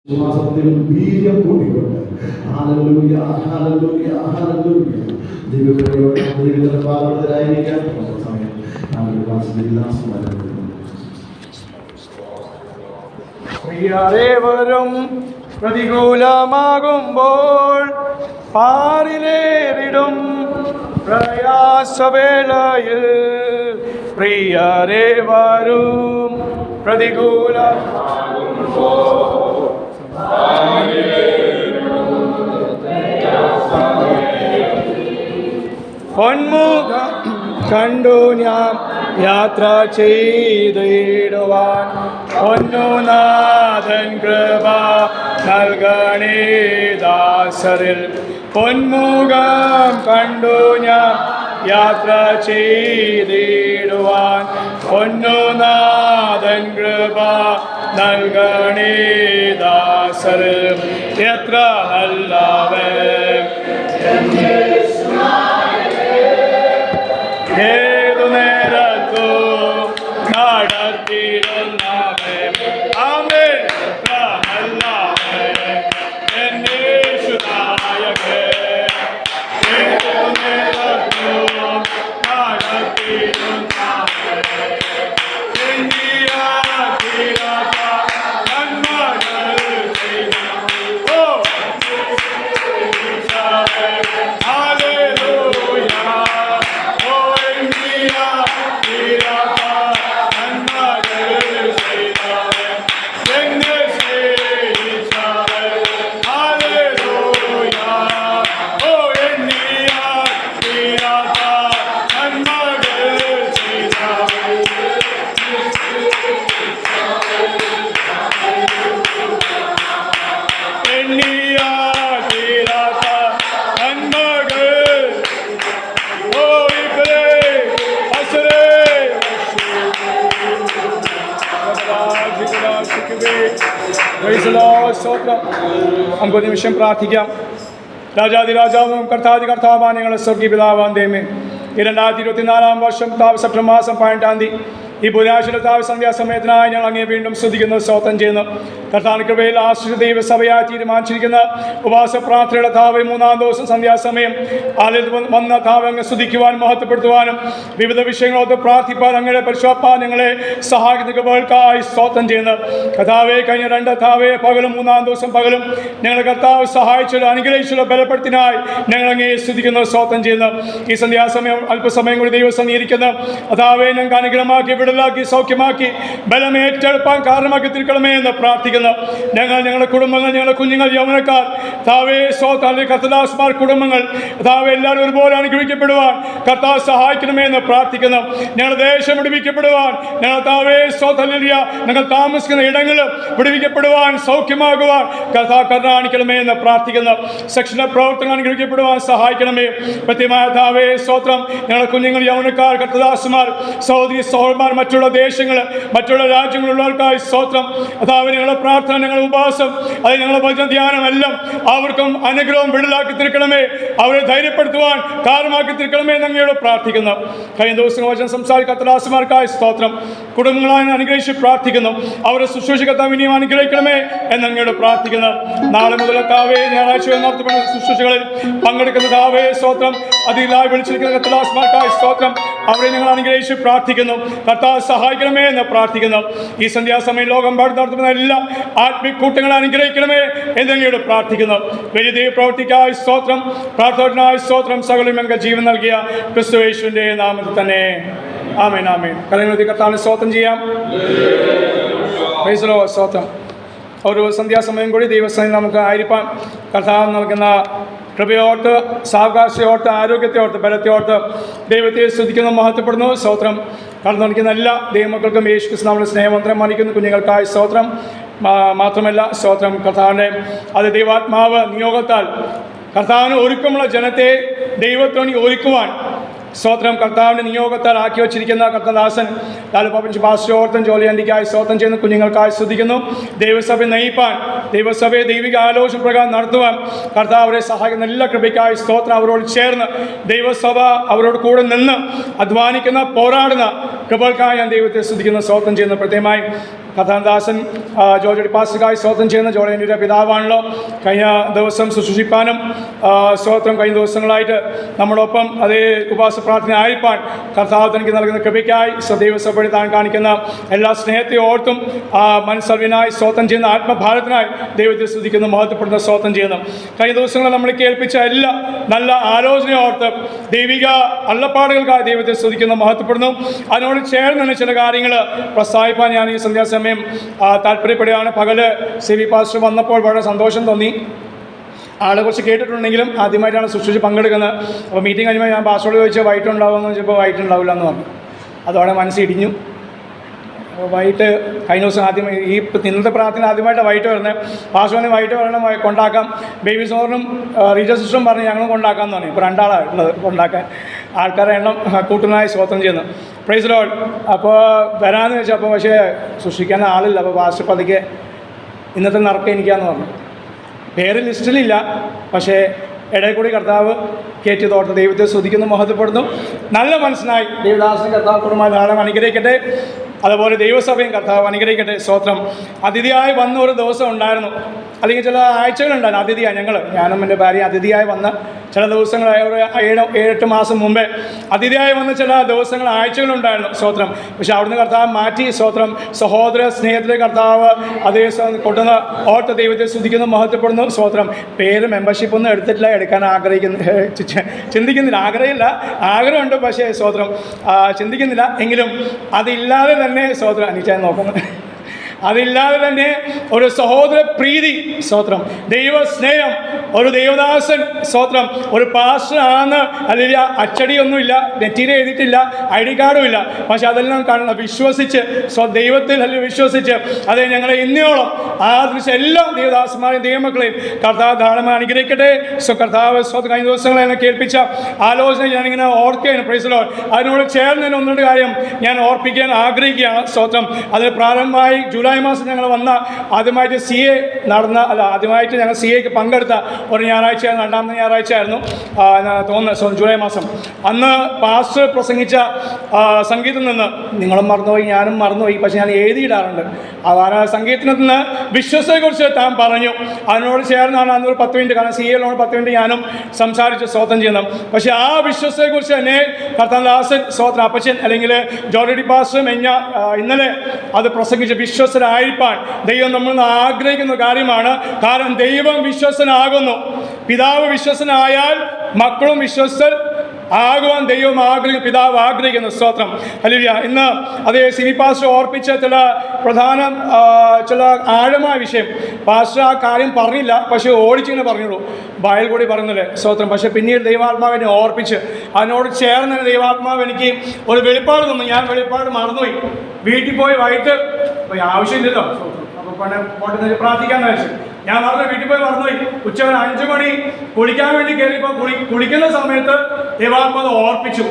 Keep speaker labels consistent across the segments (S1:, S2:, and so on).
S1: വിശ്വാസത്തിൽ വീര്യം കൂട്ടിക്കൊണ്ട് ഹല്ലേലൂയ ഹല്ലേലൂയ ഹല്ലേലൂയ ദൈവകൃപയോടെ പാർവതരായിരിക്കാൻ സമയം
S2: പ്രിയരേവരും പ്രതികൂലമാകുമ്പോൾ പാറിലേറിടും പ്രയാസവേളയിൽ പ്രിയരേവരും പ്രതികൂലമാകുമ്പോൾ പൊന്മുഖം കണ്ടു ഞാൻ യാത്ര ചെയ്തിടുവാൻ പൊന്നുനാഥൻ കൃപ നൽകണേ ദാസരിൽ. പൊന്മുഖം കണ്ടു ഞാൻ യാത്ര ചെയ്തിടുവാൻ പൊന്നുനാഥൻ കൃപ നൽകണേ ദാസരിൽ. എത്ര നല്ലവൻ ഏതു നേരത്തു നടത്തിടുന്നവൻ ആമേൻ. എത്ര നല്ലവൻ എന്നേശുനായകൻ ഏതു നേരത്തു നടത്തിടുന്നവൻ നമുക്ക് നിമിഷം പ്രാർത്ഥിക്കാം. രാജാതിരാജാവും കർത്താതി കർത്താവാൻ ഞങ്ങളുടെ സ്വർഗീയ പിതാവാൻ ദൈവമേ, ഈ 2024 വർഷം സെപ്റ്റംബർ മാസം 18 തീയതി ഈ ബുധനാഴ്ച സന്ധ്യാസമയത്തിനായി ഞങ്ങൾ അങ്ങേ വീണ്ടും സ്തുതിക്കുന്നു, സ്തോത്രം ചെയ്യുന്നു. കർത്താവിന്റെ കൃപയിൽ ആശ്രിത ദൈവസഭയായി തീരുമാനിച്ചിരിക്കുന്ന ഉപവാസ പ്രാർത്ഥനയുടെ താവെ 3-ാം ദിവസം സന്ധ്യാസമയം ആലയത്തിൽ വന്ന താവെ അങ്ങ് സ്തുതിക്കുവാനും മഹത്വപ്പെടുത്തുവാനും വിവിധ വിഷയങ്ങളോട് പ്രാർത്ഥിപ്പാൻ അങ്ങയുടെ പരിശോധന ഞങ്ങളെ സഹായിക്കുന്ന കൃപകൾക്കായി സ്തോത്രം ചെയ്യുന്നു. കർത്താവെ കഴിഞ്ഞ 2 താവെ പകലും 3-ാം ദിവസം പകലും ഞങ്ങളെ കർത്താവ് സഹായിച്ചല്ലോ, അനുഗ്രഹിച്ചല്ലോ, ബലപ്പെടുത്തിനായി ഞങ്ങൾ അങ്ങേ സ്തുതിക്കുന്നു, സ്തോത്രം ചെയ്യുന്നു. ഈ സന്ധ്യാസമയം അല്പസമയം കൂടി ദൈവം സമീകരിക്കുന്നു. കർത്താവെ ഞങ്ങൾക്ക് അനുഗ്രഹമാക്കി വിടലാക്കി സൗഖ്യമാക്കി ബലമേറ്റെടുപ്പാൻ കാരണമാക്കി തീർക്കണമേ എന്ന് പ്രാർത്ഥിക്കുന്നു. ഞങ്ങളുടെ കുടുംബങ്ങൾ, ഞങ്ങളുടെ കുഞ്ഞുങ്ങൾ, യൗവനക്കാർ, താവേ സ്വത്താലെ കർത്തദാസ്മാർ കുടുംബങ്ങൾ താവേ എല്ലാവരും ഒരുപോലെ അനുഗ്രഹിക്കപ്പെടുവാൻ കർത്താവ് സഹായിക്കണമേ എന്ന് പ്രാർത്ഥിക്കുന്നു. ഞങ്ങളുടെ ദേശം വിടുവിക്കപ്പെടുവാൻ, ഞങ്ങൾ താവേ സ്വത്തല്ലിയ ഞങ്ങൾ താമസിക്കുന്ന ഇടങ്ങൾ വിടുവിക്കപ്പെടുവാൻ, സൗഖ്യമാകുവാൻ കർത്താവ് കരുണാണിക്കണമേ എന്ന് പ്രാർത്ഥിക്കുന്നു. സെക്ഷന്റെ പ്രവർത്തനങ്ങൾ അനുഗ്രഹിക്കപ്പെടുവാൻ സഹായിക്കണമേ. കൃത്യമായ താവേ സ്വത്രം ഞങ്ങളുടെ കുഞ്ഞുങ്ങൾ, യൗവനക്കാർ, കർത്തദാസ്മാർ, സഹോദരി സഹോദരന്മാർ, മറ്റുള്ള ദേശങ്ങൾ, മറ്റുള്ള രാജ്യങ്ങളുള്ളവർക്കായി സ്തോത്രം. അതാവ് ഞങ്ങളുടെ പ്രാർത്ഥന, ഞങ്ങളുടെ ഉപവാസം, അത് ഞങ്ങളുടെ വചന ധ്യാനമെല്ലാം അവർക്കും അനുഗ്രഹം വിടലാക്കി തീർക്കണമേ, അവരെ ധൈര്യപ്പെടുത്തുവാൻ കാരണമാക്കി തീർക്കണമേ എന്ന് അങ്ങയോട് പ്രാർത്ഥിക്കുന്നു. കഴിഞ്ഞ ദിവസം വചനം സംസാരിക്കുന്ന കർത്തദാസന്മാർക്കായി സ്തോത്രം. കുടുംബങ്ങളായി അനുഗ്രഹിച്ച് പ്രാർത്ഥിക്കുന്നു. അവരെ ശുശ്രൂഷിക്കത്താൻ ഇനിയും അനുഗ്രഹിക്കണമേ എന്ന് അങ്ങയോട് പ്രാർത്ഥിക്കുന്നു. നാളെ മുതൽ താവേ ഞായറാഴ്ച നടത്തപ്പെടുന്ന ശുശ്രൂഷകളിൽ പങ്കെടുക്കുന്ന താവേ സ്തോത്രം അതിലായി വിളിച്ചിരിക്കുന്ന കർത്തദാസന്മാർക്കായി സ്തോത്രം. അവരെ ഞങ്ങൾ അനുഗ്രഹിച്ച് പ്രാർത്ഥിക്കുന്നു. കർത്താവ് സഹായിക്കണമേ എന്ന് പ്രാർത്ഥിക്കുന്നു. ഈ സന്ധ്യാസമയം ലോകം നടത്തുന്ന എല്ലാ ആത്മീകൂട്ടങ്ങളെ അനുഗ്രഹിക്കണമേ എന്നങ്ങയോട് പ്രാർത്ഥിക്കുന്നു. വലിയ ദൈവ പ്രവർത്തിക്കായി സ്തോത്രം, പ്രാർത്ഥനായി സ്തോത്രം. സകലം ഞങ്ങൾക്ക് ജീവൻ നൽകിയ ക്രിസ്തു യേശുവിന്റെ നാമത്തിൽ തന്നെ ആമേൻ, ആമേൻ. കരങ്ങൾ കർത്താവിനെ സ്തോത്രം ചെയ്യാം. Praise the Lord. സ്തോത്രം. ഒരു സന്ധ്യാസമയം കൂടി ദൈവസന്നിധിയിൽ നമുക്ക് ആയിരിക്കാൻ കർത്താവ് നൽകുന്ന കൃപയോർത്ത്, സാവകാശയോർത്ത്, ആരോഗ്യത്തെയോർത്ത്, ബലത്തെയോർത്ത് ദൈവത്തെ സ്തുതിക്കുന്നു, മഹത്വപ്പെടുന്നു. സ്തോത്രം. കടന്നു നിൽക്കുന്ന എല്ലാ ദൈവമക്കൾക്കും യേശു ക്രിസ്തു നമ്മുടെ സ്നേഹമന്ത്രം മാനിക്കുന്നു. കുഞ്ഞുങ്ങൾക്കായി സ്തോത്രം. മാത്രമല്ല സ്തോത്രം കർത്താവിൻ്റെ അത് ദൈവാത്മാവ് നിയോഗത്താൽ കർത്താവിന് ഒരുക്കമുള്ള ജനത്തെ ദൈവത്തോണി ഒരുക്കുവാൻ സ്തോത്രം കർത്താവിൻ്റെ നിയോഗത്താൽ ആക്കി വച്ചിരിക്കുന്ന കർത്തദാസൻ ലാലുപാപ്പൻ പാസ്റ്റോർത്തൻ ജോലിയണ്ടിക്കായി സ്തോത്രം ചെയ്യുന്ന കുഞ്ഞുങ്ങൾക്കായി സ്തുതിക്കുന്നു. ദൈവസഭ നയിപ്പാൻ, ദൈവസഭയെ ദൈവിക ആലോചന പ്രകാരം നടത്തുവാൻ കർത്താവ് അവരെ സഹായിക്കുന്ന എല്ലാ കൃപയ്ക്കായി സ്തോത്രം. അവരോട് ചേർന്ന് ദൈവസഭ അവരോട് കൂടെ നിന്ന് അധ്വാനിക്കുന്ന, പോരാടുന്ന കൃപകൾക്കായി ഞാൻ ദൈവത്തെ സ്തുതിക്കുന്ന, സ്തോത്രം ചെയ്യുന്നു. പ്രത്യേകമായി കഥാദാസൻ ജോർജ് പാസ്റ്റർക്കായി സ്തോത്രം ചെയ്യുന്ന ജോർജിൻ്റെ പിതാവാണല്ലോ. കഴിഞ്ഞ ദിവസം ശുശ്രൂഷിപ്പാനും സ്തോത്രം കഴിഞ്ഞ ദിവസങ്ങളായിട്ട് നമ്മളൊപ്പം അതേ ഉപവാസ പ്രാർത്ഥന ആയിരിക്കാൻ കർത്താവ് തനിക്ക് നൽകുന്ന കൃപയ്ക്കായി ദൈവസഭയിൽ താൻ കാണിക്കുന്ന എല്ലാ സ്നേഹത്തെ ഓർത്തും മനസ്സറിവിനായി സ്തോത്രം ചെയ്യുന്ന ആത്മഭാരത്തിനായി ദൈവത്തെ സ്തുതിക്കുന്ന മഹത്വപ്പെടുന്ന സ്തോത്രം ചെയ്യുന്നു. കഴിഞ്ഞ ദിവസങ്ങളിൽ നമ്മൾ കേൾപ്പിച്ച എല്ലാ നല്ല ആലോചന ഓർത്ത് ദൈവിക അള്ളപ്പാടുകൾക്കായി ദൈവത്തെ സ്തുതിക്കുന്ന മഹത്വപ്പെടുന്നു. അതിനോട് ചേർന്ന് ചില കാര്യങ്ങൾ പ്രസ്താവിപ്പാൻ ഞാൻ ഈ സന്ധ്യാസമയം താല്പര്യപ്പെടുകയാണ്. പകല് CB പാസ്റ്റർ വന്നപ്പോൾ വളരെ സന്തോഷം തോന്നി. ആളെ കുറിച്ച് കേട്ടിട്ടുണ്ടെങ്കിലും ആദ്യമായിട്ടാണ് ശുശ്രൂഷ പങ്കെടുക്കുന്നത്. അപ്പോൾ മീറ്റിംഗ് കഴിയുമ്പോൾ ഞാൻ പാസ്റ്ററോട് ചോദിച്ചാൽ വൈകിട്ടുണ്ടാവുമെന്ന് ചോദിച്ചപ്പോൾ വൈകിട്ടുണ്ടാവില്ല എന്ന് പറഞ്ഞു. അതോടെ മനസ്സിടിഞ്ഞു. അപ്പോൾ വൈകിട്ട് കഴിഞ്ഞ ദിവസം ആദ്യം ഈ ഇന്നത്തെ പ്രാർത്ഥന ആദ്യമായിട്ട് വൈകിട്ട് വരുന്നത്. പാസ്റ്ററിനെ വൈകിട്ട് വരണം, കൊണ്ടാക്കാം. ബേബി സോറിനും റീജ സിസ്റ്ററും പറഞ്ഞ് ഞങ്ങളും കൊണ്ടാക്കാമെന്ന് പറഞ്ഞു. ഇപ്പോൾ 2 ആളാണ് ഉള്ളത് കൊണ്ടാക്കാൻ. ആൾക്കാരെ എണ്ണം കൂട്ടുന്നതായി സ്തോത്രം ചെയ്യുന്നു. Praise Lord. അപ്പോൾ വരാമെന്ന് വെച്ചപ്പോൾ പക്ഷേ സൃഷ്ടിക്കാൻ ആളില്ല. അപ്പോൾ പാസ്റ്റർ പതുക്കെ ഇന്നത്തെ നറുക്ക് എനിക്കാന്ന് പറഞ്ഞു. പേര് ലിസ്റ്റിലില്ല, പക്ഷേ ഇടയിൽ കൂടി കർത്താവ് കയറ്റി തോർത്ത് ദൈവത്തെ സ്തുതിക്കുന്നു, മഹത്വപ്പെടുന്നു. നല്ല മനസ്സിനായി ദൈവദാസൻ കർത്താവ് കുടുംബമായി ധാരാളം അനുഗ്രഹിക്കട്ടെ. അതുപോലെ ദൈവസഭയും കർത്താവ് അനുഗ്രഹിക്കട്ടെ. സ്തോത്രം. അതിഥിയായി വന്ന ഒരു ദിവസം ഉണ്ടായിരുന്നു, അല്ലെങ്കിൽ ചില ആഴ്ചകളുണ്ടായിരുന്നു. അതിഥിയായി ഞാനും എൻ്റെ ഭാര്യ അതിഥിയായി വന്ന ചില ദിവസങ്ങളായ ഒരു 7-8 മാസം മുമ്പേ അതിഥിയായി വന്ന ചില ദിവസങ്ങൾ ആഴ്ചകളുണ്ടായിരുന്നു. സ്തോത്രം. പക്ഷെ അവിടുന്ന് കർത്താവ് മാറ്റി. സ്തോത്രം. സഹോദര സ്നേഹത്തിലെ കർത്താവ് അതേ കൊണ്ടുവന്ന ഓർത്ത് ദൈവത്തെ സ്തുതിക്കുന്നു, മഹത്വപ്പെടുന്നു. സ്തോത്രം. പേര് മെമ്പർഷിപ്പ് ഒന്നും എടുത്തിട്ടില്ല, എടുക്കാൻ ചിന്തിക്കുന്നില്ല. ആഗ്രഹമുണ്ട്, പക്ഷേ സ്തോത്രം ചിന്തിക്കുന്നില്ല. എങ്കിലും അതില്ലാതെ തന്നെ സ്തോത്രം അനിച്ചാൻ നോക്കുന്നത്. അതില്ലാതെ തന്നെ ഒരു സഹോദര പ്രീതി, സ്തോത്രം, ദൈവസ്നേഹം, ഒരു ദൈവദാസൻ, സ്തോത്രം, ഒരു പാസ്റ്റർ ആണെന്ന് അല്ലെങ്കിൽ അച്ചടിയൊന്നുമില്ല, നെറ്റിയിൽ എഴുതിയിട്ടില്ല, ID കാർഡും ഇല്ല. പക്ഷെ അതെല്ലാം വിശ്വസിച്ച് ദൈവത്തിൽ അല്ലെങ്കിൽ വിശ്വസിച്ച് അതേ ഞങ്ങളെ ഇന്നയോളം ആദരിച്ച എല്ലാ ദൈവദാസന്മാരെയും ദൈവമക്കളെയും കർത്താവ് ധാരാളമായി അനുഗ്രഹിക്കട്ടെ. കർത്താവ് കഴിഞ്ഞ ദിവസങ്ങളെ എന്നെ കേൾപ്പിച്ച ആലോചന ഞാനിങ്ങനെ ഓർക്കുകയാണ്. Praise Lord. അതിനോട് ചേർന്ന് തന്നെ ഒന്നുകൂടി കാര്യം ഞാൻ ഓർപ്പിക്കാൻ ആഗ്രഹിക്കുകയാണ്. സ്തോത്രം. അതിന് പ്രാരംഭമായി ജൂലൈ മാസം ഞങ്ങൾ വന്ന ആദ്യമായിട്ട് ആദ്യമായിട്ട് ഞങ്ങൾ CAക്ക് പങ്കെടുത്ത ഒരു ഞായറാഴ്ച, 2ാമത്തെ ഞായറാഴ്ച ആയിരുന്നു തോന്നുന്നു, ജൂലൈ മാസം. അന്ന് പാസ്റ്റർ പ്രസംഗിച്ച സംഗീതത്തിൽ നിന്ന് നിങ്ങളും മറന്നുപോയി, ഞാനും മറന്നുപോയി, പക്ഷെ ഞാൻ എഴുതിയിടാറുണ്ട്. അതാണ് സംഗീതത്തിൽ നിന്ന് വിശ്വസത്തെക്കുറിച്ച് താൻ പറഞ്ഞു. അതിനോട് ചേർന്നാണ് അന്നൊരു 10 മിനിറ്റ്, കാരണം CAയിലോട് 10 മിനിറ്റ് ഞാനും സംസാരിച്ച് സ്തോത്രം ചെയ്യുന്നത്. പക്ഷേ ആ വിശ്വസത്തെക്കുറിച്ച് തന്നെ കർത്താദാസൻ സ്തോത്രം അപ്പച്ചൻ അല്ലെങ്കിൽ ജോർജ് പാസ്റ്റർ ഇന്നലെ അത് പ്രസംഗിച്ച് വിശ്വസ്തരായിരിക്കാൻ ദൈവം നമ്മൾ ആഗ്രഹിക്കുന്ന കാര്യമാണ്. കാരണം ദൈവം വിശ്വസ്തനാകുന്നു. പിതാവ് വിശ്വസ്തനായാൽ മക്കളും വിശ്വസ്തർ ആകുവാൻ ദൈവം പിതാവ് ആഗ്രഹിക്കുന്നു. സ്തോത്രം. ഹല്ലേലൂയ. ഇന്ന് അതേ CB പാസ്റ്റർ ഓർപ്പിച്ച ചില ആഴമായ വിഷയം പാസ്റ്റർ ആ കാര്യം പറഞ്ഞില്ല, പക്ഷേ ഓടിച്ചിങ്ങനെ പറഞ്ഞുള്ളൂ, ബയൽ കൂടി പറയുന്നില്ലേ. സ്തോത്രം. പക്ഷേ പിന്നീട് ദൈവാത്മാവിനെ ഓർപ്പിച്ച് അതിനോട് ചേർന്ന് ദൈവാത്മാവ് എനിക്ക് ഒരു വെളിപ്പാട് തന്നു. ഞാൻ വെളിപ്പാട് മറന്നുപോയി. വീട്ടിൽ പോയി വൈകിട്ട് ആവശ്യമില്ലല്ലോ, അപ്പോൾ പ്രാർത്ഥിക്കാമെന്ന് വെച്ചു. ഞാൻ വീട്ടിൽ പോയി മറന്നുപോയി. ഉച്ചവരെ 5 മണി കുളിക്കാൻ വേണ്ടി കയറിയപ്പോൾ കുളിക്കുന്ന സമയത്ത് ദൈവാത്മാവ് ഓർപ്പിച്ചു.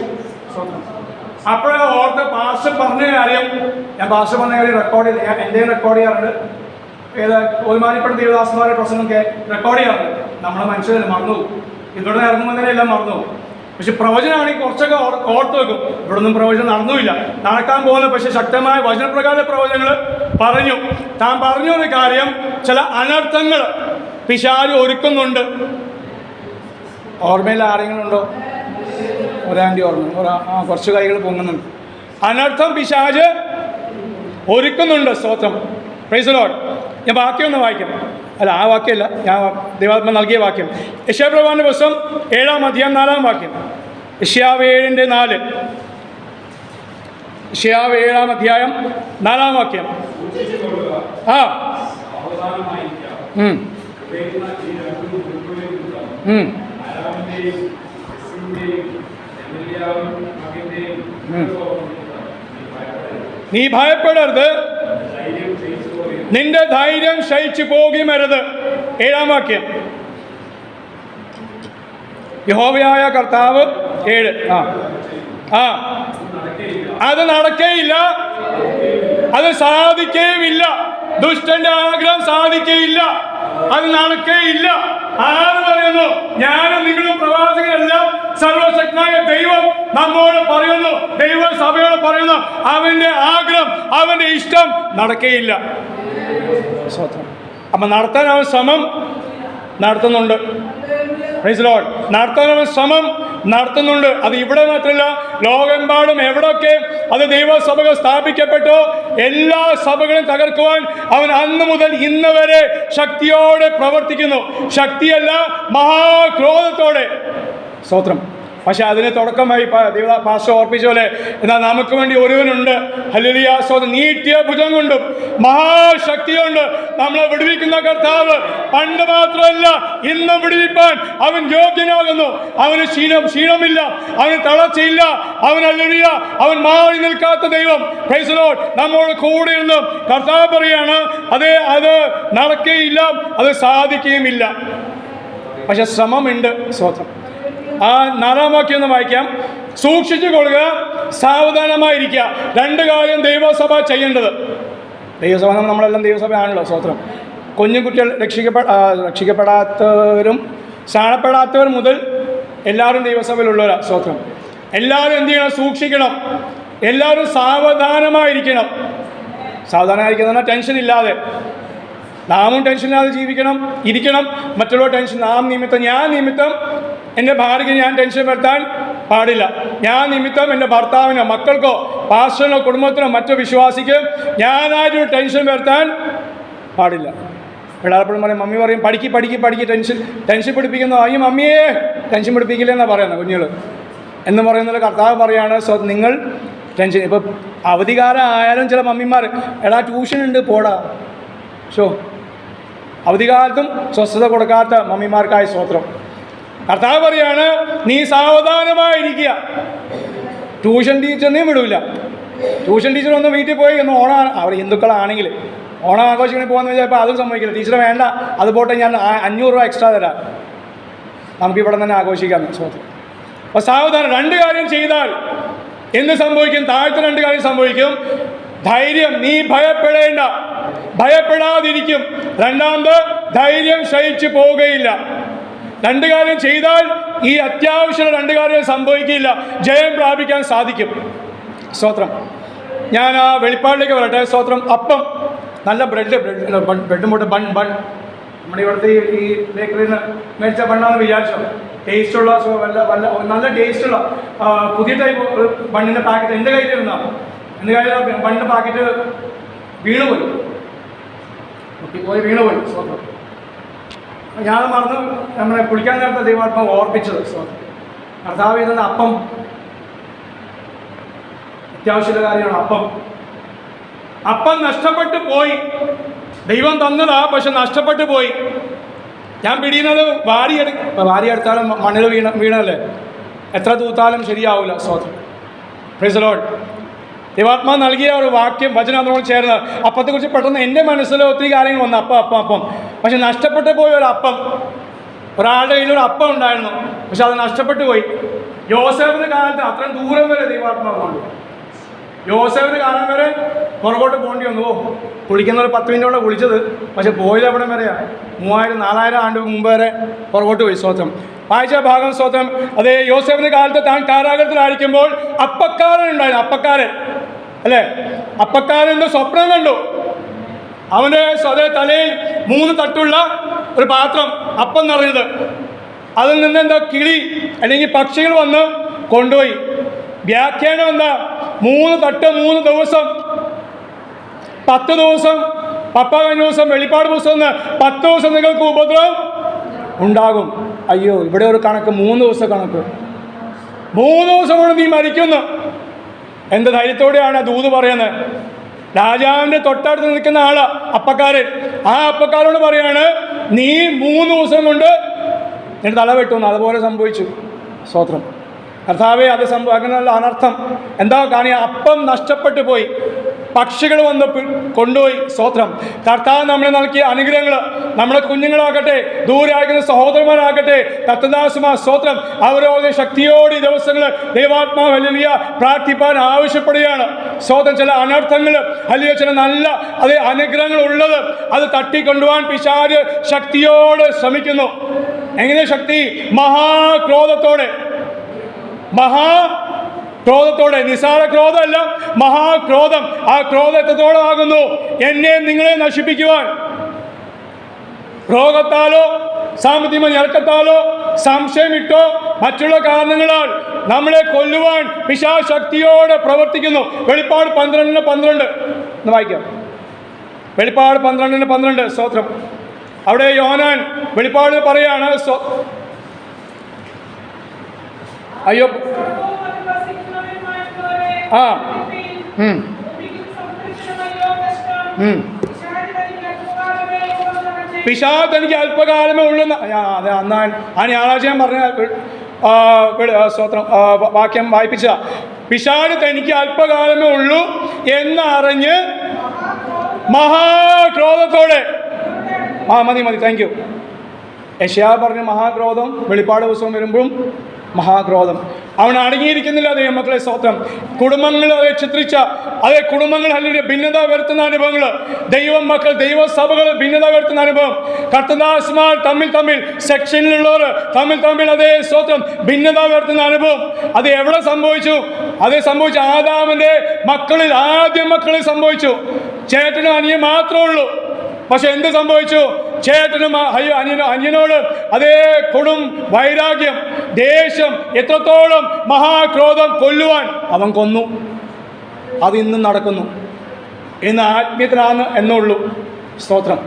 S2: അപ്പോഴേ ഓർത്ത് പാസ്റ്റർ പറഞ്ഞ കാര്യം, ഞാൻ പാസ്റ്റർ പറഞ്ഞ കാര്യം റെക്കോർഡ് ചെയ്ത്, ഞാൻ എൻ്റെ റെക്കോർഡ് ചെയ്യാറുണ്ട്. ഒരുമാതിരിപ്പെട്ട ദേവദാസന്മാരുടെ പ്രസംഗമൊക്കെ റെക്കോർഡ് ചെയ്യാറുണ്ട്. നമ്മളെ മനുഷ്യരല്ല, മറന്നു. ഇവിടെ ഇറങ്ങുമ്പോൾ എല്ലാം മറന്നു. പക്ഷെ പ്രവചനമാണെങ്കിൽ കുറച്ചൊക്കെ ഓർത്ത് വെക്കും. ഇവിടെ ഒന്നും പ്രവചനം നടന്നുമില്ല, നടക്കാൻ പോകുന്ന. പക്ഷെ ശക്തമായ വചനപ്രകാര പ്രവചനങ്ങൾ പറഞ്ഞു. താൻ പറഞ്ഞ ഒരു കാര്യം, ചില അനർത്ഥങ്ങൾ പിശാച് ഒരുക്കുന്നുണ്ട്. ഓർമ്മയിൽ ആരെങ്കിലും ഉണ്ടോ? ഒരാൻ്റെ ഓർമ്മ, കുറച്ച് കൈകൾ പൊങ്ങുന്നുണ്ട്. അനർത്ഥം പിശാച് ഒരുക്കുന്നുണ്ട്. സ്തോത്രം. Praise the Lord. ഞാൻ വാക്യമൊന്ന് വായിക്കാം. ആ വാക്യമല്ല, ഞാൻ ദൈവാത്മ നൽകിയ വാക്യം. യെശയ്യാപ്രവാചകന്റെ പുസ്തകം 7-ാം അധ്യായം 4-ാം വാക്യം. യെശയ്യാവ് 7:4. യെശയ്യാവ് 7-ാം അധ്യായം 4-ാം വാക്യം. നീ ഭയപ്പെടരുത്, നിന്റെ ധൈര്യം ക്ഷയിച്ചു പോകുമരുത്. 7-ാം വാക്യം. യഹോവയായ കർത്താവ് 7. അത് നടക്കേയില്ല, അത് സാധിക്കേയില്ല. ദുഷ്ടന്റെ ആഗ്രഹം സാധിക്കുകയില്ല, അത് നടക്കുകയില്ല. ആര് പറയുന്നു? ഞാനും നിങ്ങളും പ്രവാസികളെല്ലാം സർവശക്തനായ ദൈവം നമ്മോട് പറയുന്നു, ദൈവസഭയോട് പറയുന്നു, അവന്റെ ആഗ്രഹം, അവന്റെ ഇഷ്ടം നടക്കുകയില്ല. അപ്പൊ നടത്താൻ അവൻ ശ്രമം നടത്തുന്നുണ്ട്. നടത്താൻ അവൻ ശ്രമം നടത്തുന്നുണ്ട്. അത് ഇവിടെ മാത്രമല്ല, ലോകമെമ്പാടും എവിടെയൊക്കെ അത് ദൈവസഭകൾ സ്ഥാപിക്കപ്പെട്ടോ എല്ലാ സഭകളും തകർക്കുവാൻ അവൻ അന്ന് മുതൽ ഇന്ന് വരെ ശക്തിയോടെ പ്രവർത്തിക്കുന്നു. ശക്തിയല്ല, മഹാക്രോധത്തോടെ. സ്തോത്രം. പക്ഷെ അതിന് തുടക്കമായി പാസ്റ്റർ ഓർപ്പിച്ച പോലെ, എന്നാൽ നമുക്ക് വേണ്ടി ഒരുവനുണ്ട്. ഹല്ലേലൂയ, സ്തോത്രം. നീട്ടിയ ഭുജം കൊണ്ടും മഹാശക്തി കൊണ്ട് നമ്മളെ വിടുവിക്കുന്ന കർത്താവ് പണ്ട് മാത്രമല്ല ഇന്നും വിടുവിപ്പാൻ അവൻ യോഗ്യനാകുന്നു. അവന് ക്ഷീണമില്ല, അവന് തളർച്ചയില്ല, അവൻ ഹല്ലേലൂയ, അവൻ മാറി നിൽക്കാത്ത ദൈവം. Praise the Lord. നമ്മോട് കൂടെ ഇരുന്ന് കർത്താവ് പറയാണ്, അത് നടക്കുകയില്ല, അത് സാധിക്കുകയുമില്ല. പക്ഷെ ശ്രമമുണ്ട്. സ്തോത്രം. ആ 4-ാം വാക്യം ഒന്ന് വായിക്കാം. സൂക്ഷിച്ചു കൊള്ളുക, സാവധാനമായിരിക്കുക. 2 കാര്യം ദൈവസഭ ചെയ്യേണ്ടത്. ദൈവസഭ, നമ്മളെല്ലാം ദൈവസഭയാണല്ലോ. സ്തോത്രം. കുഞ്ഞു കുട്ടികൾ രക്ഷിക്കപ്പെടാത്തവരും സ്നാനപ്പെടാത്തവർ മുതൽ എല്ലാവരും ദൈവസഭയിലുള്ളവരാ. സ്തോത്രം. എല്ലാവരും എന്ത് ചെയ്യണം? സൂക്ഷിക്കണം. എല്ലാവരും സാവധാനമായിരിക്കണം. സാവധാനമായിരിക്കുന്ന ടെൻഷൻ ഇല്ലാതെ, നാമും ടെൻഷനില്ലാതെ ഇരിക്കണം. മറ്റുള്ളവർ ടെൻഷൻ, ഞാൻ നിമിത്തം എൻ്റെ ഭാര്യയ്ക്ക് ഞാൻ ടെൻഷൻ വരുത്താൻ പാടില്ല. ഞാൻ നിമിത്തം എൻ്റെ ഭർത്താവിനോ മക്കൾക്കോ പാസ്റ്ററിനോ കുടുംബത്തിനോ മറ്റോ വിശ്വാസിക്ക് ഞാനാരും ടെൻഷൻ വരുത്താൻ പാടില്ല. പിള്ളേർപ്പോഴും പറയും, മമ്മി പറയും പഠിക്ക് ടെൻഷൻ പിടിപ്പിക്കുന്ന, അയ്യോ മമ്മിയെ ടെൻഷൻ പിടിപ്പിക്കില്ലെന്നാണ് പറയുന്നത് കുഞ്ഞുങ്ങൾ എന്ന് പറയുന്നത്. കർത്താവ് പറയാണ്, നിങ്ങൾ ടെൻഷൻ. ഇപ്പോൾ അവധിക്കാലം ആയാലും ചില മമ്മിമാർ, എടാ ട്യൂഷൻ ഉണ്ട് പോടാ. അവധികാലത്തും സ്വസ്ഥത കൊടുക്കാത്ത മമ്മിമാർക്കായി സ്തോത്രം. കർത്താവ് പറയാണ്, നീ സാവധാനമായിരിക്കുക. ട്യൂഷൻ ടീച്ചറിനെയും വിടില്ല. ട്യൂഷൻ ടീച്ചർ ഒന്ന് വീട്ടിൽ പോയി ഒന്ന് ഓണം, അവർ ഹിന്ദുക്കളാണെങ്കിൽ ഓണം ആഘോഷിക്കണേ പോകുന്ന വിചാരിച്ചപ്പോൾ അതും സമ്മതിക്കില്ല. ടീച്ചറെ വേണ്ട, അത് പോട്ടെ, ഞാൻ 500 രൂപ എക്സ്ട്രാ തരാം, നമുക്കിവിടെ തന്നെ ആഘോഷിക്കാം. സ്തോത്രം. അപ്പോൾ സാവധാനം. 2 കാര്യം ചെയ്താൽ എന്ത് സംഭവിക്കും? താഴത്തെ 2 കാര്യം സംഭവിക്കും. ധൈര്യം, നീ ഭയപ്പെടാതിരിക്കും. 2ാമത്, ധൈര്യം ക്ഷയിച്ചു പോവുകയില്ല. 2 കാര്യം ചെയ്താൽ ഈ അത്യാവശ്യം 2 കാര്യം സംഭവിക്കില്ല, ജയം പ്രാപിക്കാൻ സാധിക്കും. സ്തോത്രം. ഞാൻ ആ വെളിപ്പാടിലേക്ക് വരട്ടെ. സ്തോത്രം. അപ്പം, നല്ല ബ്രെഡും പോട്ട് ബൺ നമ്മുടെ ഇവിടുത്തെ ഈ ബേക്കറിയിൽ നിന്ന് മേടിച്ച ബണ്ണാന്ന് വിചാരിച്ചോ, ടേസ്റ്റുള്ള നല്ല ടേസ്റ്റുള്ള പുതിയ ടൈപ്പ് ബണ്ണിൻ്റെ പാക്കറ്റ് എൻ്റെ കയ്യിലിരുന്നാണ്. എൻ്റെ കയ്യിൽ ബണ്ണിൻ്റെ പാക്കറ്റ് വീണുപോയി. സ്തോത്രം. ഞാൻ മറന്ന് നമ്മളെ കുളിക്കാൻ നേരത്തെ ദൈവാത്മാവ് ഓർപ്പിച്ചത്. കർത്താവ് ഇതെന്ന അപ്പം അത്യാവശ്യമുള്ള കാര്യമാണ്. അപ്പം നഷ്ടപ്പെട്ടു പോയി. ദൈവം തന്നതാ, പക്ഷെ നഷ്ടപ്പെട്ടു പോയി. ഞാൻ പിടിയുന്നത് വാരിയെടുത്താലും മണ്ണിൽ വീണല്ലേ, എത്ര തൂത്താലും ശരിയാവില്ല. സ്തോത്രം. Praise the Lord. ദൈവാത്മാവ് നൽകിയ ഒരു വാക്യം, വചനം അതിനോട് ചേർന്ന് അപ്പത്തെക്കുറിച്ച് പെട്ടെന്ന് എൻ്റെ മനസ്സിൽ ഒത്തിരി കാര്യങ്ങൾ വന്നു. അപ്പം പക്ഷെ നഷ്ടപ്പെട്ടു പോയ ഒരു അപ്പം. ഒരാളുടെ കയ്യിലൊരു അപ്പം ഉണ്ടായിരുന്നു, പക്ഷെ അത് നഷ്ടപ്പെട്ടു പോയി. യോസേഫിൻ്റെ കാലത്ത് അത്രയും ദൂരം വരെ ദൈവാത്മാവ് കൊണ്ടു. യോസേഫിൻ്റെ കാലം വരെ പുറകോട്ട് പോകേണ്ടി വന്നു. കുളിക്കുന്ന ഒരു 10 മിനിറ്റോടെ കുളിച്ചത്, പക്ഷെ പോയത് എവിടെ വരെയാണ്? 3000-4000 ആണ്ട് മുമ്പ് വരെ പുറകോട്ട് പോയി. സ്തോത്രം. വായിച്ച ഭാഗം. സ്തോത്രം. അതേ, യോസേഫിൻ്റെ കാലത്ത് താൻ കാരാഗ്രഹത്തിലായിരിക്കുമ്പോൾ അപ്പക്കാരൻ ഉണ്ടായിരുന്നു. അപ്പക്കാരൻ അല്ലേ? അപ്പക്കാരൻ്റെ സ്വപ്നം കണ്ടു. അവൻ്റെ തലയിൽ 3 തട്ടുള്ള ഒരു പാത്രം, അപ്പം നിറഞ്ഞത്. അതിൽ നിന്ന് എന്താ കിളി അല്ലെങ്കിൽ പക്ഷികൾ വന്ന് കൊണ്ടുപോയി. വ്യാഖ്യാനം എന്താ? 3 തട്ട് 3 ദിവസം, 10 ദിവസം. പപ്പ കഴിഞ്ഞ ദിവസം വെളിപ്പാട് പുസ്തകം 10 ദിവസം നിങ്ങൾക്ക് ഉപദ്രവം ഉണ്ടാകും. അയ്യോ, ഇവിടെ ഒരു കണക്ക് 3 ദിവസം കണക്ക്. 3 ദിവസം കൊണ്ട് നീ മരിക്കുന്നു. എന്ത് ധൈര്യത്തോടെയാണ് ദൂത് പറയുന്നത്? രാജാവിൻ്റെ തൊട്ടടുത്ത് നിൽക്കുന്ന ആള് അപ്പക്കാരൻ. ആ അപ്പക്കാരോട് പറയാണ്, നീ 3 ദിവസം കൊണ്ട് നിന്റെ തല വെട്ടുന്നു. അതുപോലെ സംഭവിച്ചു. സ്തോത്രം. കർത്താവേ, അത് അങ്ങനെയുള്ള അനർത്ഥം എന്താ കാണുക? അപ്പം നഷ്ടപ്പെട്ടു പോയി. പക്ഷികൾ വന്ന് കൊണ്ടുപോയി. സ്തോത്രം. കർത്താവ് നമ്മളെ നൽകിയ അനുഗ്രഹങ്ങൾ, നമ്മുടെ കുഞ്ഞുങ്ങളാകട്ടെ, ദൂരെ അയക്കുന്ന സഹോദരന്മാരാകട്ടെ, കർത്തദാസുമാർ സ്തോത്രം, അവരോട് ശക്തിയോടെ ഈ ദിവസങ്ങൾ ദൈവാത്മാവ് ഹല്ലേലൂയ പ്രാർത്ഥിപ്പാൻ ആവശ്യപ്പെടുകയാണ്. സ്തോത്രം. ചില അനർത്ഥങ്ങൾ ഹല്ലേലൂയ, ചില നല്ല അതേ അനുഗ്രഹങ്ങൾ ഉള്ളത് അത് തട്ടിക്കൊണ്ടുപോകാൻ പിശാച് ശക്തിയോടെ ശ്രമിക്കുന്നു. എങ്ങനെ ശക്തി? മഹാക്രോധത്തോടെ. മഹാക്രോധത്തോടെ, നിസാര ക്രോധമല്ല, മഹാക്രോധം. ആ ക്രോധം എത്രത്തോളം ആകുന്നു? എന്നെ നിങ്ങളെ നശിപ്പിക്കുവാൻ. രോഗത്താലോ സാമ്പത്തിക ഞെരുക്കത്താലോ സംശയമിട്ടോ മറ്റുള്ള കാരണങ്ങളാൽ നമ്മളെ കൊല്ലുവാൻ പിശാച് ശക്തിയോടെ പ്രവർത്തിക്കുന്നു. വെളിപ്പാട് 12:12 എന്ന് വായിക്കാം. വെളിപ്പാട് 12:12. സ്തോത്രം. അവിടെ യോഹന്നാൻ വെളിപ്പാട് പറയാണ്, അയ്യോ പിശാച് തനിക്ക് അല്പകാലമേ ഉള്ളൂ. അന്ന് ആ ഞായറാഴ്ച ഞാൻ പറഞ്ഞ സ്തോത്രം വാക്യം വായിപ്പിച്ച, പിശാച് തനിക്ക് അല്പകാലമേ ഉള്ളൂ എന്നറിഞ്ഞ് മഹാക്രോധത്തോടെ. മതി താങ്ക് യു. യെശയ്യാ പറഞ്ഞ മഹാക്രോധം വെളിപ്പാട് ദിവസം വരുമ്പോഴും മഹാക്രോധം. അവൻ അടങ്ങിയിരിക്കുന്നില്ല ദൈവമക്കളെ. സ്തോത്രം. കുടുംബങ്ങൾ ചിത്രിച്ച അതേ കുടുംബങ്ങൾ അല്ലെങ്കിൽ ഭിന്നത വരുത്തുന്ന അനുഭവങ്ങൾ, ദൈവമക്കൾ ദൈവസഭകൾ ഭിന്നത വരുത്തുന്ന അനുഭവം, കർത്തദാസ്മാർ തമ്മിൽ സെക്ഷനിലുള്ളവർ തമ്മിൽ അതേ സ്തോത്രം ഭിന്നത വരുത്തുന്ന അനുഭവം. അത് എവിടെ സംഭവിച്ചു? അതേ സംഭവിച്ചു ആദാമിൻ്റെ മക്കളിൽ, ആദ്യ മക്കളിൽ സംഭവിച്ചു. ചേട്ടനും അനിയൻ മാത്രമേ ഉള്ളൂ. പക്ഷെ എന്ത് സംഭവിച്ചു? ചേട്ടനും അന്യനോട് അതേ കൊടും വൈരാഗ്യം, ദേഷ്യം, എത്രത്തോളം മഹാക്രോധം, കൊല്ലുവാൻ അവൻ കൊന്നു. അതിന്നും നടക്കുന്നു. ഇന്ന് ആത്മീയത്തിലാണ് എന്നുള്ളൂ. സ്തോത്രം.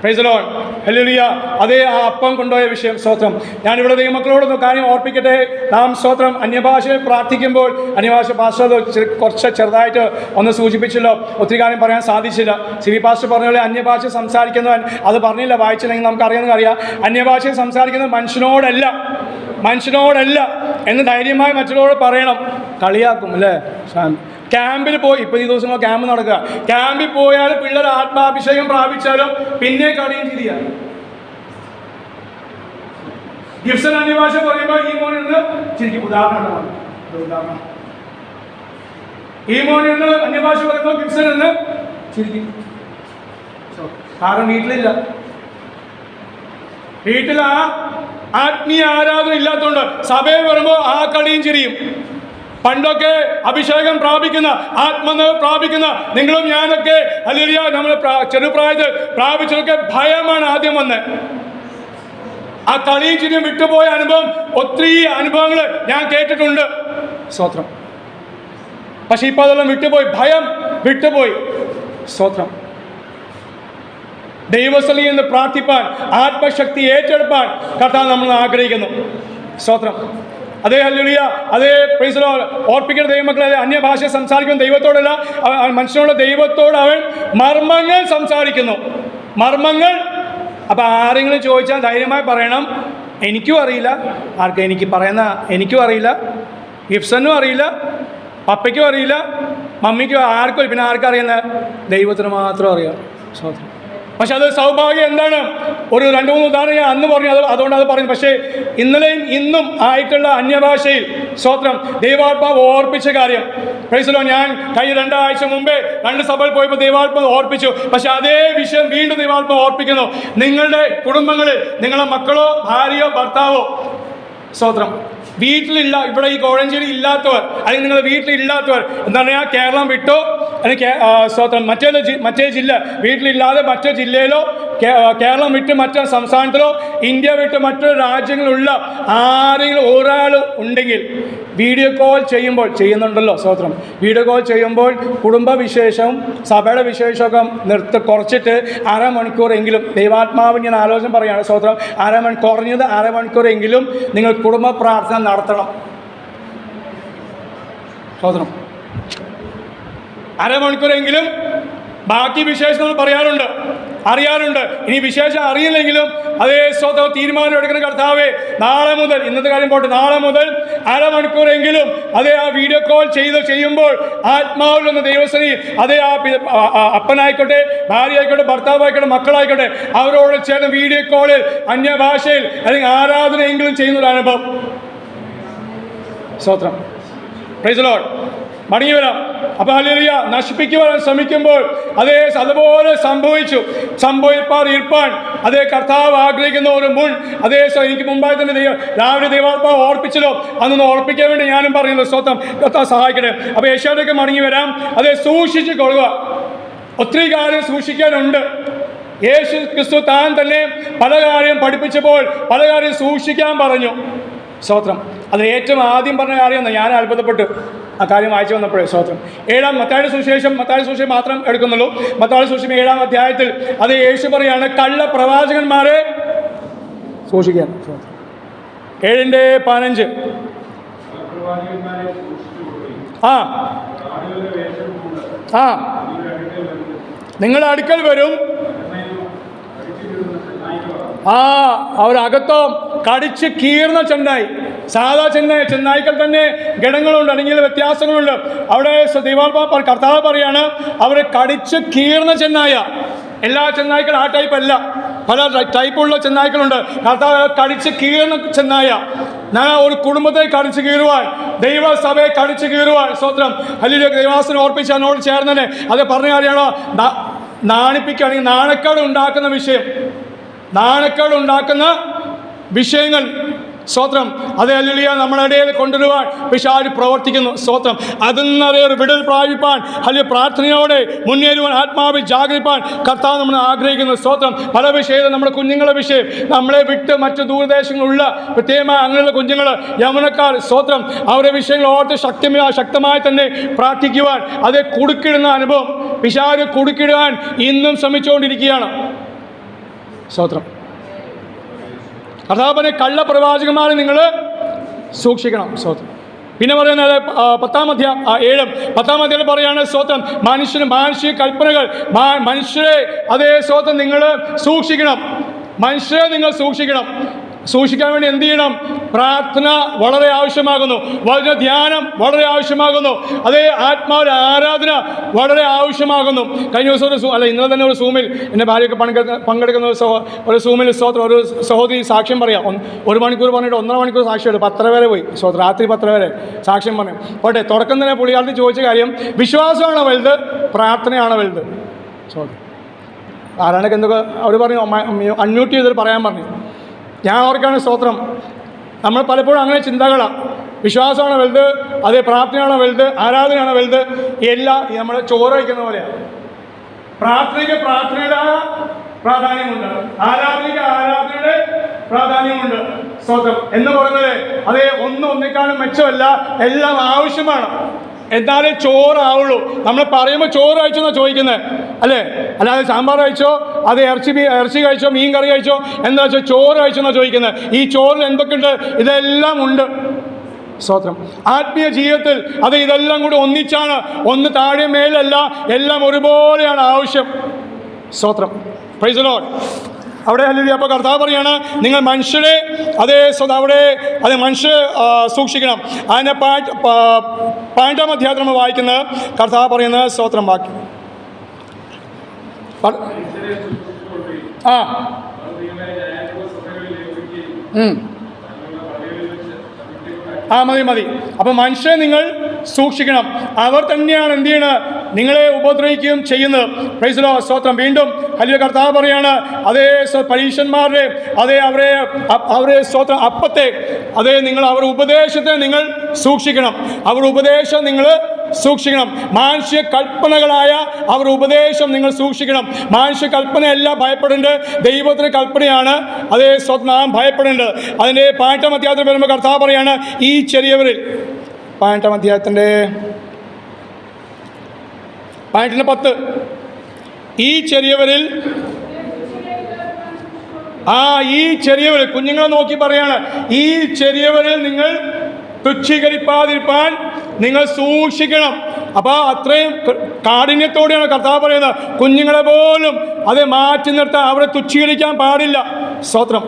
S2: Praise the Lord. ഹല്ലേലൂയ. അതേ ആ അപ്പം കൊണ്ടുപോയ വിഷയം. സ്തോത്രം. ഞാനിവിടെ ദൈവമക്കളോടൊന്ന് കാര്യം ഓർപ്പിക്കട്ടെ. നാം സ്തോത്രം അന്യഭാഷയിൽ പ്രാർത്ഥിക്കുമ്പോൾ, അന്യഭാഷ പാസ്റ്റർ കുറച്ച് ചെറുതായിട്ട് ഒന്ന് സൂചിപ്പിച്ചല്ലോ, ഒത്തിരി കാര്യം പറയാൻ സാധിച്ചില്ല. സിവി പാസ്റ്റർ പറഞ്ഞ പോലെ അന്യഭാഷ സംസാരിക്കുന്നവൻ, അത് പറഞ്ഞില്ല, വായിച്ചില്ലെങ്കിൽ നമുക്ക് അറിയാം. അന്യഭാഷയിൽ സംസാരിക്കുന്നത് മനുഷ്യനോടല്ല എന്ന് ധൈര്യമായി മറ്റുള്ളവരോട് പറയണം. കളിയാക്കും അല്ലേ? ക്യാമ്പിൽ പോയി, ഇപ്പോൾ ഈ ദിവസങ്ങൾ ക്യാമ്പ് നടക്കുക, ക്യാമ്പിൽ പോയാൽ പിള്ളേർ ആത്മാഭിഷേകം പ്രാപിച്ചാലും പിന്നെ കളിയും ചിരിയാണ്. ഗിബ്സൺ അന്യഭാഷ പറയുമ്പോൾ ഈ മോനിൽ നിന്ന് ചിരിക്കും. ഉദാഹരണം ഈ മോനിൽ നിന്ന് അന്യഭാഷ പറയുമ്പോൾ ഗിബ്സൺ നിന്ന് ചിരിക്കും. കാരണം വീട്ടിൽ ആ ആത്മീയ ആരാധന ഇല്ലാത്തതുകൊണ്ട് സഭയിൽ വരുമ്പോൾ ആ കളിയും ചിരിയും. പണ്ടൊക്കെ അഭിഷേകം പ്രാപിക്കുന്ന, ആത്മനിർഭർ പ്രാപിക്കുന്ന നിങ്ങളും ഞാനൊക്കെ ഹല്ലേലൂയ നമ്മൾ ചെറുപ്രായത്തിൽ പ്രാപിച്ചതൊക്കെ ഭയമാണ് ആദ്യം വന്നത്. ആ കളിയും ചിരിയും വിട്ടുപോയ അനുഭവം, ഒത്തിരി അനുഭവങ്ങൾ ഞാൻ കേട്ടിട്ടുണ്ട്. സ്തോത്രം. പക്ഷെ ഇപ്പൊ അതെല്ലാം വിട്ടുപോയി, ഭയം വിട്ടുപോയി. സ്തോത്രം. ദൈവസ്ഥലിൽ നിന്ന് പ്രാർത്ഥിപ്പാൻ, ആത്മശക്തി ഏറ്റെടുപ്പാൻ കർത്താവ് നമ്മൾ ആഗ്രഹിക്കുന്നു. സ്തോത്രം. അതേ ഹല്ലേലൂയ. അതേ പ്രൈസ് ദി ലോർഡ്. ഓർപ്പിക്കുന്ന ദൈവമക്കളെ, അന്യഭാഷ സംസാരിക്കുന്ന ദൈവത്തോടല്ല, മനുഷ്യനോട് ദൈവത്തോട് അവൻ മർമ്മങ്ങൾ സംസാരിക്കുന്നു. മർമ്മങ്ങൾ. അപ്പം ആരെങ്കിലും ചോദിച്ചാൽ ധൈര്യമായി പറയണം, എനിക്കും അറിയില്ല. ആർക്കും എനിക്കും അറിയില്ല, ഗിബ്സനും അറിയില്ല, പപ്പയ്ക്കും അറിയില്ല, മമ്മിക്കും ആർക്കും. പിന്നെ ആർക്കറിയുന്നത്? ദൈവത്തിന് മാത്രം അറിയാം. സ്തോത്രം. പക്ഷെ അത് സൗഭാഗ്യം. എന്താണ്? ഒരു 2-3 ഉദാഹരണം ഞാൻ അന്ന് പറഞ്ഞു, അതുകൊണ്ട് അത് പറഞ്ഞു. പക്ഷേ ഇന്നലെയും ഇന്നും ആയിട്ടുള്ള അന്യഭാഷയിൽ സ്തോത്രം ദൈവാത്മാവ് ഓർപ്പിച്ച കാര്യം. Praise the Lord. ഞാൻ കഴിഞ്ഞ 2 ആഴ്ച മുമ്പേ 2 സഭയിൽ പോയപ്പോൾ ദൈവാത്മാവ് ഓർപ്പിച്ചു. പക്ഷെ അതേ വിഷയം വീണ്ടും ദൈവാത്മാവ് ഓർപ്പിക്കുന്നു. നിങ്ങളുടെ കുടുംബങ്ങളിൽ നിങ്ങളുടെ മക്കളോ ഭാര്യയോ ഭർത്താവോ സ്തോത്രം വീട്ടിലില്ല, ഇവിടെ ഈ കോഴഞ്ചേരി ഇല്ലാത്തവർ, അല്ലെങ്കിൽ നിങ്ങളുടെ വീട്ടിലില്ലാത്തവർ, എന്താ പറയുക, കേരളം വിട്ടോ അല്ലെങ്കിൽ സ്തോത്രം മറ്റേ ജില്ല വീട്ടിലില്ലാതെ മറ്റേ ജില്ലയിലോ കേരളം വിട്ട് മറ്റേ സംസ്ഥാനത്തിലോ ഇന്ത്യ വിട്ട് മറ്റൊരു രാജ്യങ്ങളിലുള്ള ആരെങ്കിലും ഒരാൾ ഉണ്ടെങ്കിൽ വീഡിയോ കോൾ ചെയ്യുന്നുണ്ടല്ലോ. സ്തോത്രം. വീഡിയോ കോൾ ചെയ്യുമ്പോൾ കുടുംബവിശേഷവും സഭയുടെ വിശേഷമൊക്കെ കുറച്ചിട്ട് അരമണിക്കൂറെങ്കിലും, ദൈവാത്മാവ് ഞാൻ ആലോചന പറയുകയാണ്. സ്തോത്രം. കുറഞ്ഞത് അരമണിക്കൂറെങ്കിലും നിങ്ങൾ കുടുംബ പ്രാർത്ഥന നടത്തണം. സ്തോത്രം. അരമണിക്കൂറെങ്കിലും. ബാക്കി വിശേഷങ്ങൾ പറയാറുണ്ട്. അറിയാറുണ്ട്. ഇനി വിശേഷം അറിയില്ലെങ്കിലും അതേ സ്വന്തം തീരുമാനം എടുക്കുന്ന കർത്താവേ, നാളെ മുതൽ, ഇന്നത്തെ കാര്യം പോട്ടെ, നാളെ മുതൽ അരമണിക്കൂറെങ്കിലും അതേ ആ വീഡിയോ കോൾ ചെയ്യുമ്പോൾ ആത്മാവിൽ നിന്ന് ദൈവസേനയിൽ അതേ ആ അപ്പനായിക്കോട്ടെ, ഭാര്യ ആയിക്കോട്ടെ, ഭർത്താവായിക്കോട്ടെ, മക്കളായിക്കോട്ടെ, അവരോട് ചേർന്ന് വീഡിയോ കോളിൽ അന്യഭാഷയിൽ അല്ലെങ്കിൽ ആരാധനയെങ്കിലും ചെയ്യുന്നൊരു അനുഭവം. സ്തോത്രം. Praise the Lord. മടങ്ങി വരാം. അപ്പോൾ ഹല്ലേലൂയ. നശിപ്പിക്കുവാൻ ശ്രമിക്കുമ്പോൾ അതുപോലെ സംഭവിപ്പാൻ അതേ കർത്താവ് ആഗ്രഹിക്കുന്ന ഒരു അതേ എനിക്ക് മുമ്പായി തന്നെ രാവിലെ ദൈവാത്മാവ് ഓർപ്പിച്ചല്ലോ, അതൊന്ന് ഓർപ്പിക്കാൻ വേണ്ടി ഞാനും പറയുന്നു. സ്തോത്രം. കർത്താവ് സഹായിക്കട്ടെ. അപ്പോൾ യേശുവിലേക്ക് മടങ്ങി വരാം. സൂക്ഷിച്ച് കൊള്ളുക. ഒത്തിരി കാര്യം സൂക്ഷിക്കാനുണ്ട്. യേശു ക്രിസ്തു താൻ തന്നെ പല കാര്യം പഠിപ്പിച്ചപ്പോൾ പല കാര്യം സൂക്ഷിക്കാൻ പറഞ്ഞു. സ്തോത്രം. അതിൽ ഏറ്റവും ആദ്യം പറഞ്ഞ കാര്യം ഞാൻ അത്ഭുതപ്പെട്ടു ആ കാര്യം വായിച്ചു വന്നപ്പോഴേ. സ്തോത്രം. മത്തായിയുടെ സുവിശേഷം മാത്രം എടുക്കുന്നുള്ളൂ. മത്തായിയുടെ സുവിശേഷം 7-ാം അധ്യായത്തിൽ യേശു പറയാണ്, കള്ള പ്രവാചകന്മാരെ സൂക്ഷിക്കാൻ. 7:15 നിങ്ങളുടെ അടുക്കൽ വരും, അവരകത്തോ കടിച്ച് കീർന്ന ചെന്നായി. സാധാ ചെന്നായ്ക്കൾ തന്നെ ഗണങ്ങളുണ്ട്, അല്ലെങ്കിൽ വ്യത്യാസങ്ങളുണ്ട്. അവിടെ കർത്താവ് പറയാണ്, അവർ കടിച്ച് കീർന്ന ചെന്നായ. എല്ലാ ചെന്നായ്ക്കൾ ആ ടൈപ്പ് അല്ല, പല ടൈപ്പുള്ള ചെന്നായ്ക്കളുണ്ട്. കർത്താവ് കടിച്ച് കീർന്ന ചെന്നായ. ഒരു കുടുംബത്തെ കടിച്ചു കീറുവാൻ, ദൈവസഭയെ കടിച്ചു കീറുവാൻ. സ്തോത്രം. ഹല്ലേലൂയ. ദൈവാസനം ഓർപ്പിച്ച് അതിനോട് ചേർന്നതിനെ അത് പറഞ്ഞ കാര്യമാണോ? നാണിപ്പിക്കുകയാണെങ്കിൽ നാണക്കേട് ഉണ്ടാക്കുന്ന വിഷയങ്ങൾ. സ്തോത്രം. ഹല്ലേലൂയ. നമ്മുടെ ഇടയിൽ കൊണ്ടുവരുവാൻ പിശാച് പ്രവർത്തിക്കുന്നു. സ്തോത്രം. അതിൽ നിന്ന് ഒരു വിടുതൽ പ്രാപിപ്പാൻ, അല്ലെങ്കിൽ പ്രാർത്ഥനയോടെ മുന്നേറുവാൻ, ആത്മാവിൽ ജാഗരിപ്പാൻ കർത്താവ് നമ്മൾ ആഗ്രഹിക്കുന്നു. സ്തോത്രം. പല വിഷയവും, നമ്മുടെ കുഞ്ഞുങ്ങളുടെ വിഷയം, നമ്മളെ വിട്ട് മറ്റു ദൂരദേശങ്ങളിലുള്ള പ്രത്യേകമായ അങ്ങനെയുള്ള കുഞ്ഞുങ്ങൾ, യൗവനക്കാർ. സ്തോത്രം. അവരുടെ വിഷയങ്ങൾ ഓർത്ത് ശക്തമായി തന്നെ പ്രാർത്ഥിക്കുവാൻ, അത് കുടുക്കിടുന്ന അനുഭവം പിശാച് കുടുക്കിടുവാൻ ഇന്നും ശ്രമിച്ചുകൊണ്ടിരിക്കുകയാണ്. സ്തോത്രം. കർത്താവിനെ കള്ള പ്രവാചകന്മാരെ നിങ്ങൾ സൂക്ഷിക്കണം. സ്തോത്രം. പിന്നെ പറയുന്നത് 10-ാം അധ്യായം പറയാണ്. സ്തോത്രം. മാനുഷിക കൽപ്പനകൾ, മനുഷ്യരെ സ്തോത്രം നിങ്ങൾ സൂക്ഷിക്കണം. നിങ്ങൾ സൂക്ഷിക്കാൻ വേണ്ടി എന്ത് ചെയ്യണം? പ്രാർത്ഥന വളരെ ആവശ്യമാകുന്നു. വചന ധ്യാനം വളരെ ആവശ്യമാകുന്നു. ആത്മാവിന്റെ ആരാധന വളരെ ആവശ്യമാകുന്നു. കഴിഞ്ഞ ദിവസം ഇന്നലെ തന്നെ ഒരു സൂമിൽ എൻ്റെ ഭാര്യയൊക്കെ പങ്കെടുക്കുന്ന ഒരു സൂമിൽ സ്തോത്രം ഒരു സഹോദരി സാക്ഷ്യം പറയാം. 1 മണിക്കൂർ പറഞ്ഞിട്ട് 1.5 മണിക്കൂർ സാക്ഷ്യമായിട്ട് 10 വരെ പോയി. സ്തോത്രം. രാത്രി 10 വരെ സാക്ഷ്യം പറഞ്ഞു. പോട്ടെ, തുടക്കം തന്നെ പുള്ളിക്കാലത്ത് ചോദിച്ച കാര്യം, വിശ്വാസമാണോ വലുത്, പ്രാർത്ഥനയാണോ വലുത്? സ്തോത്രം. ആരാണൊക്കെ എന്തൊക്കെ അവർ പറഞ്ഞു, അൺമ്യൂട്ട് ചെയ്തിട്ട് പറയാൻ പറഞ്ഞു. ഞാൻ ഓർക്കാണ്. സ്തോത്രം. നമ്മൾ പലപ്പോഴും അങ്ങനെ ചിന്തകളാണ്. വിശ്വാസമാണോ വലുത്, പ്രാർത്ഥനയാണോ വലുത്, ആരാധനയാണോ വലുത്? എല്ലാം നമ്മൾ ചോറ് വയ്ക്കുന്ന പോലെയാണ്. പ്രാർത്ഥനയ്ക്ക് പ്രാർത്ഥനയുടെ പ്രാധാന്യമുണ്ട്, ആരാധനയുടെ പ്രാധാന്യമുണ്ട്. സ്തോത്രം. എന്ന് പറയുന്നത് ഒന്നിക്കാളും മെച്ചമല്ല, എല്ലാം ആവശ്യമാണ്. എന്നാലേ ചോറാവുള്ളൂ. നമ്മൾ പറയുമ്പോൾ ചോറ് കഴിച്ചോ എന്നാണ് ചോദിക്കുന്നത്, അല്ലേ? അല്ലാതെ സാമ്പാർ കഴിച്ചോ, ഇറച്ചി കഴിച്ചോ, മീൻ കറി കഴിച്ചോ, എന്താ വെച്ചാൽ ചോറ് കഴിച്ചോ എന്നാണ് ചോദിക്കുന്നത്. ഈ ചോറിൽ എന്തൊക്കെയുണ്ട്? ഇതെല്ലാം ഉണ്ട്. സ്തോത്രം. ആത്മീയ ജീവിതത്തിൽ ഇതെല്ലാം കൂടി ഒന്നിച്ചാണ്. ഒന്ന് താഴെ മേലല്ല, എല്ലാം ഒരുപോലെയാണ് ആവശ്യം. സ്തോത്രം. Praise the Lord. അവിടെ ഹല്ലേലൂയ. അപ്പോൾ കർത്താവ് പറയാണ്, നിങ്ങൾ മനുഷ്യരെ മനുഷ്യരെ സൂക്ഷിക്കണം. അതിനെ 12-ാം അധ്യായത്തിൽ നമ്മൾ വായിക്കുന്നത് കർത്താവ് പറയുന്നത്. സ്തോത്രം. ബാക്കി മതി. അപ്പം മനുഷ്യരെ നിങ്ങൾ സൂക്ഷിക്കണം. അവർ തന്നെയാണ് എന്ത് ചെയ്യണത്? നിങ്ങളെ ഉപദ്രവിക്കുകയും ചെയ്യുന്നത്. Praise the Lord. സ്തോത്രം. വീണ്ടും ഹല്ലേലൂയ. കർത്താവ് പറയാണ്, പരീശന്മാരുടെ അവരെ സ്തോത്രം അപ്പത്തെ നിങ്ങൾ അവരുടെ ഉപദേശത്തെ നിങ്ങൾ സൂക്ഷിക്കണം. അവരുടെ ഉപദേശം നിങ്ങൾ സൂക്ഷിക്കണം. മാനുഷിക കൽപ്പനകളായ അവരുടെ ഉപദേശം നിങ്ങൾ സൂക്ഷിക്കണം. മാനുഷിക കൽപ്പനയല്ല ഭയപ്പെടേണ്ടത്, ദൈവത്തിൻ്റെ കൽപ്പനയാണ്. നാം ഭയപ്പെടേണ്ടത്. അതിൻ്റെ 18-ാം അധ്യായത്തിൽ വരുമ്പോൾ കർത്താവ് പറയാണ്, ഈ ചെറിയവരിൽ 18-ാം അധ്യായത്തിൻ്റെ 18-10 ഈ ചെറിയവരിൽ കുഞ്ഞുങ്ങളെ നോക്കി പറയാണ്, ഈ ചെറിയവരിൽ നിങ്ങൾ തുച്ഛീകരിക്കാതിരിക്കാൻ നിങ്ങൾ സൂക്ഷിക്കണം. അപ്പോൾ അത്രയും കാഠിന്യത്തോടെയാണ് കർത്താവ് പറയുന്നത്, കുഞ്ഞുങ്ങളെ പോലും അത് മാറ്റി നിർത്താൻ, അവരെ തുച്ഛീകരിക്കാൻ പാടില്ല. സ്തോത്രം.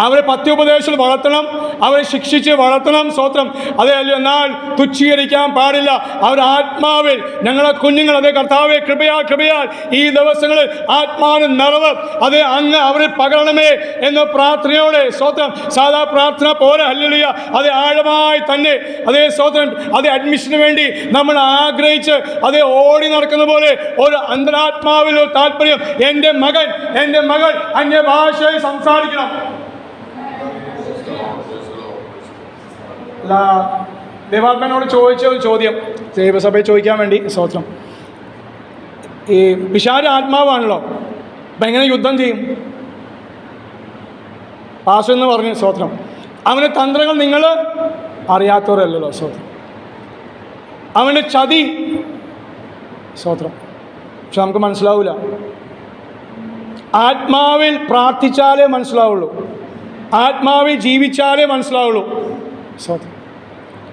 S2: അവരെ പത്യോപദേശത്തിൽ വളർത്തണം, അവരെ ശിക്ഷിച്ച് വളർത്തണം. സ്തോത്രം. അതേ, എന്നാൽ തുച്ഛീകരിക്കാൻ പാടില്ല. അവർ ആത്മാവിൽ, ഞങ്ങളെ കുഞ്ഞുങ്ങൾ, അതേ കർത്താവെ കൃപയാൽ ഈ ദിവസങ്ങളിൽ ആത്മാവിന് നിറവ് അത് അങ്ങ് അവരിൽ പകരണമേ എന്ന പ്രാർത്ഥനയോടെ, സ്തോത്രം, സാധാ പ്രാർത്ഥന പോലെ ഹല്ലേലൂയ, അത് ആഴമായി തന്നെ, അതേ സ്തോത്രം, അതേ അഡ്മിഷന് വേണ്ടി നമ്മൾ ആഗ്രഹിച്ച് അതേ ഓടി നടക്കുന്ന പോലെ ഒരു അന്തരാത്മാവിൽ ഒരു താല്പര്യം, എൻ്റെ മകൾ അന്യഭാഷയിൽ സംസാരിക്കണം. ദേവാത്മനോട് ചോദിച്ച ഒരു ചോദ്യം ദൈവസഭയിൽ ചോദിക്കാൻ വേണ്ടി, സ്തോത്രം, ഈ പിശാച് ആത്മാവാണല്ലോ, അപ്പം എങ്ങനെ യുദ്ധം ചെയ്യും? പാസ്റ്റർ എന്ന് പറഞ്ഞു, സ്തോത്രം, അവൻ്റെ തന്ത്രങ്ങൾ നിങ്ങൾ അറിയാത്തവരല്ലല്ലോ, സ്തോത്രം, അവൻ്റെ ചതി, സ്തോത്രം, പക്ഷെ നമുക്ക് മനസ്സിലാവില്ല. ആത്മാവിൽ പ്രാർത്ഥിച്ചാലേ മനസ്സിലാവുള്ളൂ, ആത്മാവിൽ ജീവിച്ചാലേ മനസ്സിലാവുള്ളൂ. സ്തോത്രം.